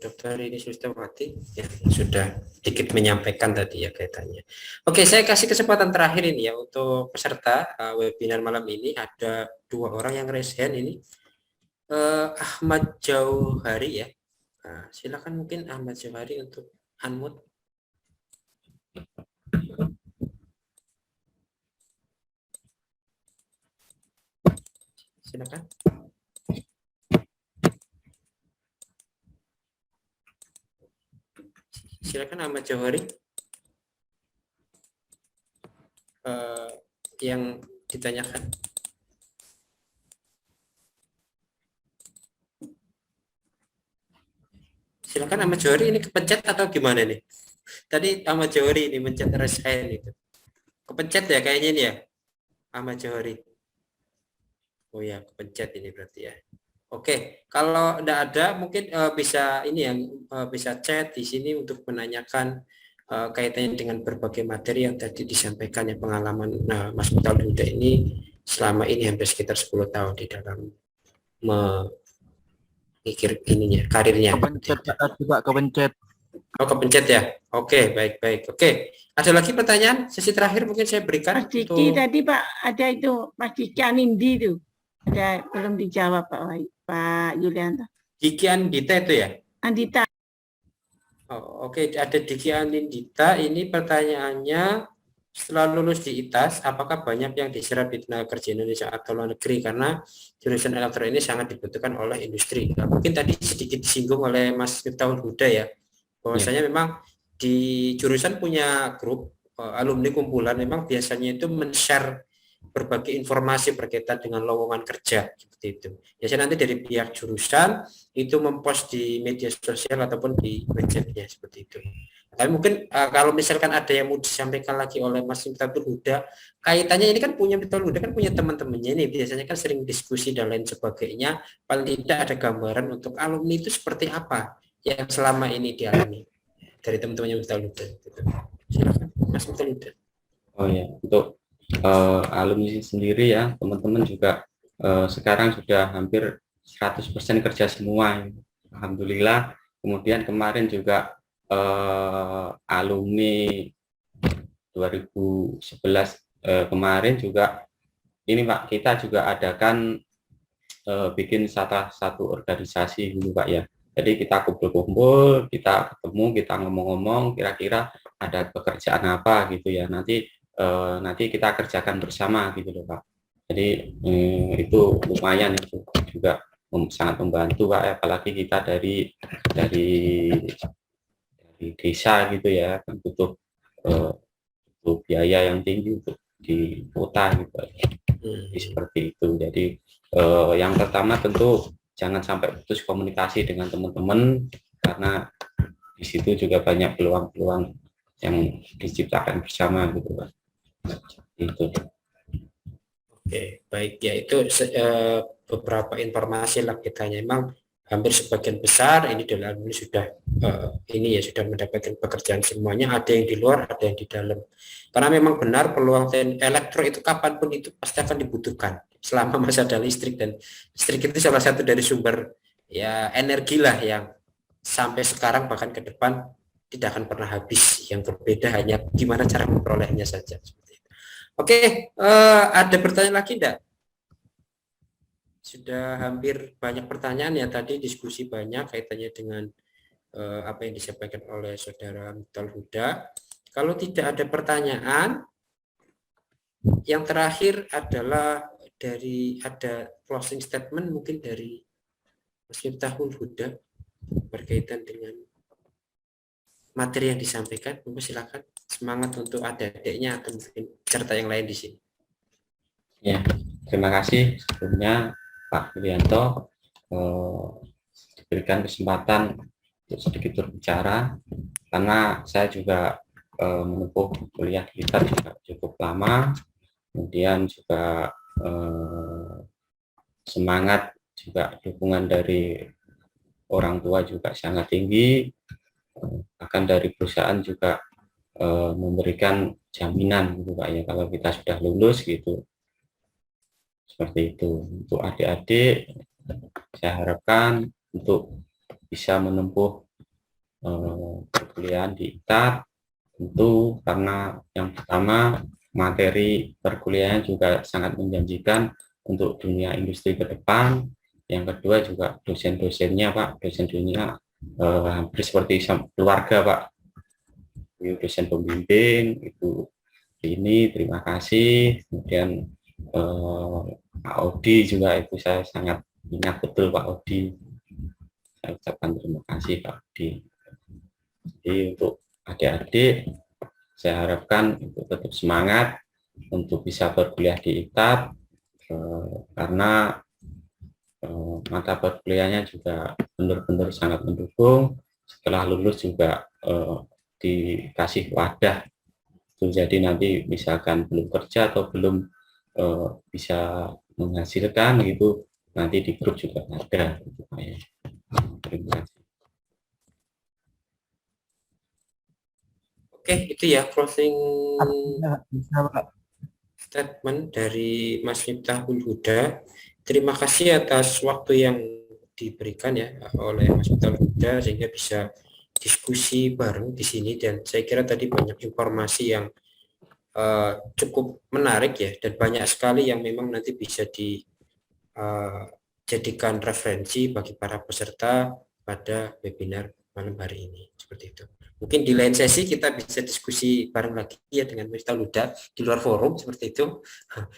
Dr. Rini Sulistawati yang sudah sedikit menyampaikan tadi ya kaitannya. Oke, saya kasih kesempatan terakhir ini ya untuk peserta webinar malam ini. Ada 2 orang yang raise hand ini. Ahmad Jauhari ya. Nah, silakan mungkin Ahmad Jauhari untuk unmute. Silakan. Silakan Ahmad Jauhari. Yang ditanyakan. Silakan Ahmad Jauhari, ini kepencet atau gimana nih? Tadi Ahmad Jauhari ini mencet raise hand itu. Kepencet ya kayaknya ini ya. Ahmad Jauhari. Oh ya, kepencet ini berarti ya. Oke, kalau tidak ada mungkin bisa ini yang bisa chat di sini untuk menanyakan kaitannya dengan berbagai materi yang tadi disampaikan ya, pengalaman Mas Mustaqil ini selama ini hampir sekitar 10 tahun di dalam memikir ininya karirnya. Kepencet juga kepencet. Oh, kepencet ya. Oke, baik. Oke, ada lagi pertanyaan? Sesi terakhir mungkin saya berikan Mas Diki untuk tadi Pak, ada itu Mas Diki Anindi itu. Ada belum dijawab Pak Yulianto. Diki Andita itu ya. Andita. Oh, oke, ada Diki Andita. Ini pertanyaannya, setelah lulus di ITAS, apakah banyak yang diserap di tenaga kerja Indonesia atau luar negeri? Karena jurusan elektro ini sangat dibutuhkan oleh industri. Nah, mungkin tadi sedikit disinggung oleh Mas Miftahul Huda ya, bahwasanya memang di jurusan punya grup alumni kumpulan, memang biasanya itu men-share berbagai informasi berkaitan dengan lowongan kerja seperti itu. Biasanya nanti dari pihak jurusan itu mempost di media sosial ataupun di website-nya seperti itu. Tapi mungkin kalau misalkan ada yang mau disampaikan lagi oleh Mas Miftahul Huda, kaitannya ini kan punya Miftahul Huda kan punya teman-temannya ini, biasanya kan sering diskusi dan lain sebagainya, paling tidak ada gambaran untuk alumni itu seperti apa yang selama ini dialami dari teman-temannya Miftahul Huda. Silakan Mas Miftahul Huda. Oh ya, untuk alumni sendiri ya, teman-teman juga sekarang sudah hampir 100% kerja semua. Alhamdulillah. Kemudian kemarin juga alumni 2011 kemarin juga ini Pak, kita juga adakan bikin satu organisasi dulu Pak ya. Jadi kita kumpul-kumpul, kita ketemu, kita ngomong-ngomong, kira-kira ada pekerjaan apa gitu ya. Nanti kita kerjakan bersama gitu loh Pak. Jadi itu lumayan itu juga sangat membantu Pak, apalagi kita dari desa gitu ya, kan butuh biaya yang tinggi untuk di kota gitu. Jadi seperti itu. Jadi yang pertama tentu jangan sampai putus komunikasi dengan teman-teman, karena di situ juga banyak peluang-peluang yang diciptakan bersama gitu Pak. Itu. Oke, baik ya, itu beberapa informasi lah kitanya. Memang hampir sebagian besar ini dari alumni sudah ini ya sudah mendapatkan pekerjaan semuanya, ada yang di luar, ada yang di dalam. Karena memang benar peluang elektro itu kapanpun itu pasti akan dibutuhkan selama masih ada listrik, dan listrik itu salah satu dari sumber ya energi lah yang sampai sekarang bahkan ke depan tidak akan pernah habis. Yang berbeda hanya gimana cara memperolehnya saja. Oke, ada pertanyaan lagi enggak? Sudah hampir banyak pertanyaan ya tadi, diskusi banyak kaitannya dengan apa yang disampaikan oleh Saudara Miftahul Huda. Kalau tidak ada pertanyaan, yang terakhir adalah ada closing statement mungkin dari Mas Miftahul Huda berkaitan dengan materi yang disampaikan. Silakan, semangat untuk adik-adiknya atau mungkin peserta yang lain di sini. Ya, terima kasih sebelumnya Pak Yulianto diberikan kesempatan untuk sedikit berbicara, karena saya juga menempuh kuliah di ITAS juga cukup lama, kemudian juga semangat juga dukungan dari orang tua juga sangat tinggi, bahkan dari perusahaan juga memberikan jaminan gitu Pak ya, kalau kita sudah lulus gitu. Seperti itu. Untuk adik-adik saya harapkan untuk bisa menempuh perkuliahan di ITAT, tentu karena yang pertama materi perkuliahan juga sangat menjanjikan untuk dunia industri ke depan. Yang kedua juga dosen-dosennya Pak, dosen-dosennya hampir seperti keluarga Pak. Dosen pembimbing itu ini, terima kasih. Kemudian Pak Odi juga itu saya sangat ingat betul Pak Odi. Saya ucapkan terima kasih Pak Odi. Jadi untuk adik-adik saya harapkan untuk tetap semangat untuk bisa berkuliah di ITAT, karena mata perkuliahannya juga benar-benar sangat mendukung. Setelah lulus juga dikasih wadah. Jadi nanti misalkan belum kerja atau belum bisa menghasilkan gitu, nanti di grup juga ada. Terima kasih. Oke, itu ya closing statement dari Mas Miftahul Huda. Terima kasih atas waktu yang diberikan ya oleh Mas Miftahul Huda sehingga bisa diskusi bareng di sini, dan saya kira tadi banyak informasi yang cukup menarik ya, dan banyak sekali yang memang nanti bisa dijadikan referensi bagi para peserta pada webinar malam hari ini. Seperti itu. Mungkin di lain sesi kita bisa diskusi bareng lagi ya dengan Mr. Luda di luar forum seperti itu,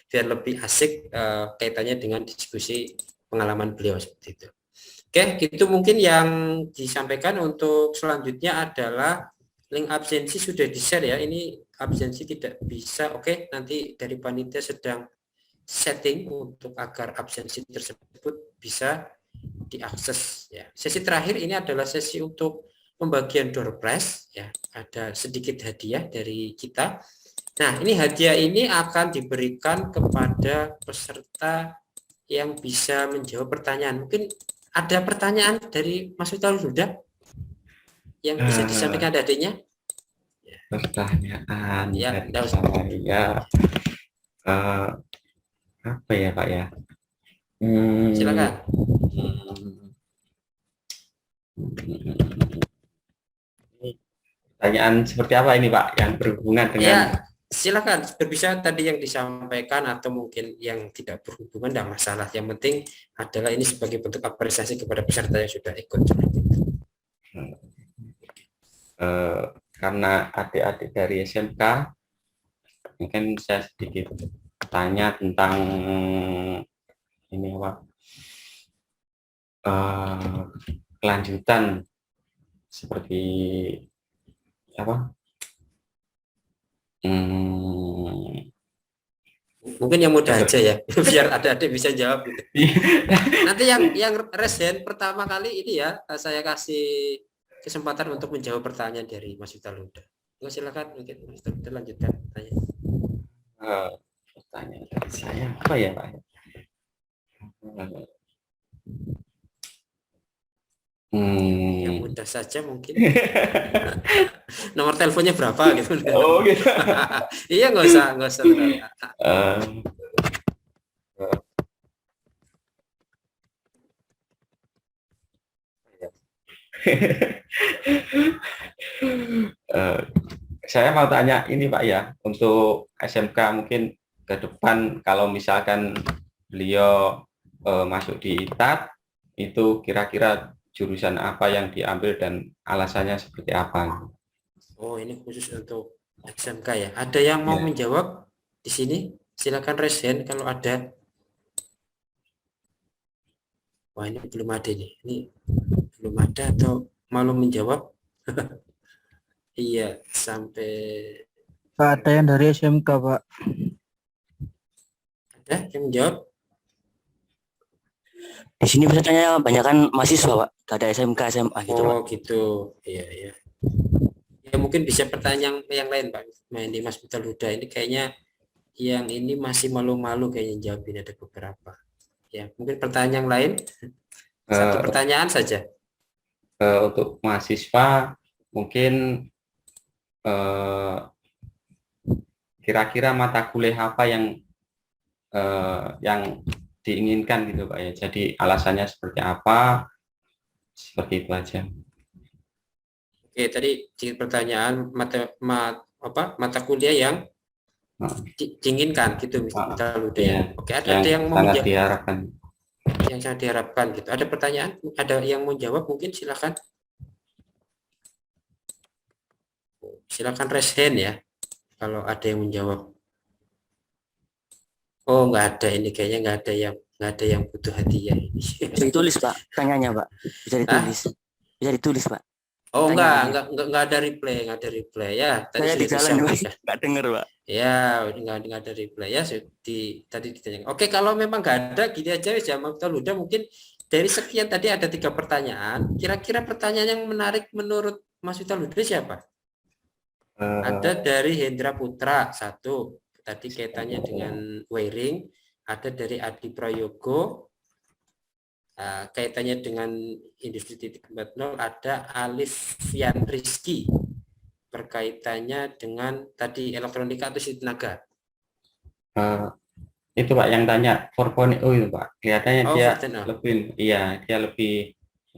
biar lebih asik kaitannya dengan diskusi pengalaman beliau seperti itu. Oke, itu mungkin yang disampaikan. Untuk selanjutnya adalah link absensi sudah di-share ya. Ini absensi tidak bisa. Oke, nanti dari panitia sedang setting untuk agar absensi tersebut bisa diakses ya. Sesi terakhir ini adalah sesi untuk pembagian door prize ya. Ada sedikit hadiah dari kita. Nah, ini hadiah ini akan diberikan kepada peserta yang bisa menjawab pertanyaan. Mungkin ada pertanyaan dari Mas Vital sudah yang bisa disampaikan adiknya? Pertanyaan Ya, dari saya, apa ya Pak ya? Silakan. Pertanyaan seperti apa ini Pak yang berhubungan dengan? Ya, silakan berbicara tadi yang disampaikan, atau mungkin yang tidak berhubungan, tidak masalah. Yang penting adalah ini sebagai bentuk apresiasi kepada peserta yang sudah ikut. Karena adik-adik dari SMK, mungkin saya sedikit tanya tentang ini Pak, kelanjutan seperti apa? Mungkin yang mudah aja ya, biar adik-adik bisa jawab. Gitu. Nanti yang resen pertama kali ini ya, saya kasih kesempatan untuk menjawab pertanyaan dari Mas Vital Luda. Silakan, mungkin Mas Vital Luda lanjutkan pertanyaan. Pertanyaan dari saya apa ya Pak? Yang mudah saja mungkin. Nomor teleponnya berapa gitu. Oh gitu. Iya, nggak usah. Saya mau tanya ini Pak ya, untuk SMK mungkin ke depan kalau misalkan beliau masuk di ITAT, itu kira-kira jurusan apa yang diambil dan alasannya seperti apa? Oh, ini khusus untuk SMK ya. Ada yang mau menjawab di sini? Silakan raise hand kalau ada. Wah, ini belum ada nih. Ini belum ada atau malu menjawab? Iya, sampai Pak, ada yang dari SMK, Pak. ada yang menjawab? Di sini pesertanya banyak kan mahasiswa, Pak. Gak ada SMK, SMA gitu, Pak. Oh, gitu. Iya. Ya, mungkin bisa pertanyaan yang lain, Pak. Nah, ini Mas Vital Luda ini kayaknya yang ini masih malu-malu kayaknya jawabin, ada beberapa. Ya, mungkin pertanyaan yang lain. Satu pertanyaan saja. Untuk mahasiswa mungkin kira-kira mata kuliah apa yang diinginkan gitu Pak ya. Jadi alasannya seperti apa? Seperti itu aja. Oke, tadi pertanyaan mata kuliah yang diinginkan gitu Misalnya Luda ya. Oke, ada yang mau sangat diharapkan. Yang sangat diharapkan gitu. Ada pertanyaan? Ada yang mau jawab? Mungkin silakan. Silakan raise hand ya. Kalau ada yang menjawab. Oh, nggak ada, ini kayaknya nggak ada yang butuh hadiah. Bisa ditulis, Pak. Tanyanya, Pak. Bisa ditulis. Bisa ditulis, Pak. Oh, enggak ada reply ya. Tadi saya di jalan, nggak dengar, Pak. Ya, nggak ada reply ya. Tadi ditanya. Oke, kalau memang nggak ada, gini aja ya, Mas Vital Luda, mungkin dari sekian tadi ada 3 pertanyaan. Kira-kira pertanyaan yang menarik menurut Mas Vital Luda siapa? Ada dari Hendra Putra 1. Tadi kaitannya dengan wiring. Ada dari Adi Prayogo. Kaitannya dengan industri 4.0, ada Alif Fian Rizky berkaitannya dengan tadi elektronika atau tenaga. Itu Pak yang tanya 4.0 itu Pak, kelihatannya dia 4.0.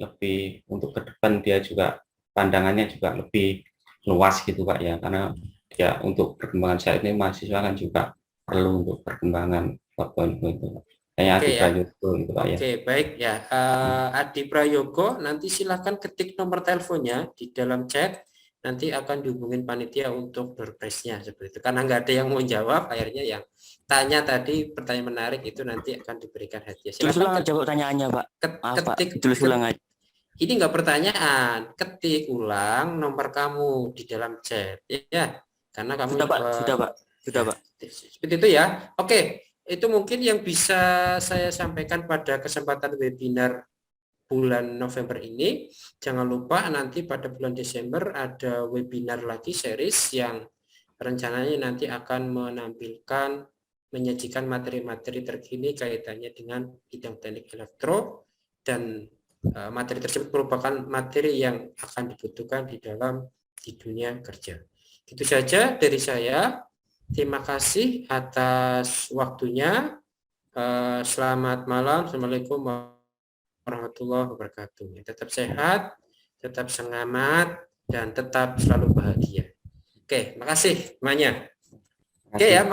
lebih untuk ke depan dia juga pandangannya juga lebih luas gitu Pak ya, karena ya untuk perkembangan saat ini mahasiswa kan juga perlu untuk perkembangan 4.0 itu. Kayak Adi Oke ya. Prayogo gitu Pak ya. Oke, baik ya. Adi Prayogo, nanti silakan ketik nomor teleponnya di dalam chat. Nanti akan dihubungin panitia untuk door prize-nya seperti itu. Karena nggak ada yang mau jawab, akhirnya yang tanya tadi pertanyaan menarik itu nanti akan diberikan hadiah. Tulis ulang Silakan aja pertanyaannya, Pak. Maaf, Pak. ketik. Tulis ulang aja. Ini nggak pertanyaan, ketik ulang nomor kamu di dalam chat, ya. Karena kamu Sudah, Pak. Sudah, Pak. Sudah, Pak. seperti itu ya. Oke, itu mungkin yang bisa saya sampaikan pada kesempatan webinar bulan November ini. Jangan lupa nanti pada bulan Desember ada webinar lagi series yang rencananya nanti akan menampilkan, menyajikan materi-materi terkini kaitannya dengan bidang teknik elektro, dan materi tersebut merupakan materi yang akan dibutuhkan di dunia kerja. Itu saja dari saya. Terima kasih atas waktunya. Selamat malam. Assalamualaikum warahmatullahi wabarakatuh. Tetap sehat, tetap semangat, dan tetap selalu bahagia. Oke, makasih semuanya. Oke ya,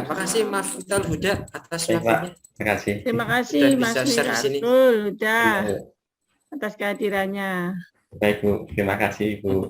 makasih Mas Vital Huda atas waktunya. Terima kasih. Terima kasih Sudah Mas bisa share di sini. Miratul, udah atas kehadirannya. Baik Bu, terima kasih Bu.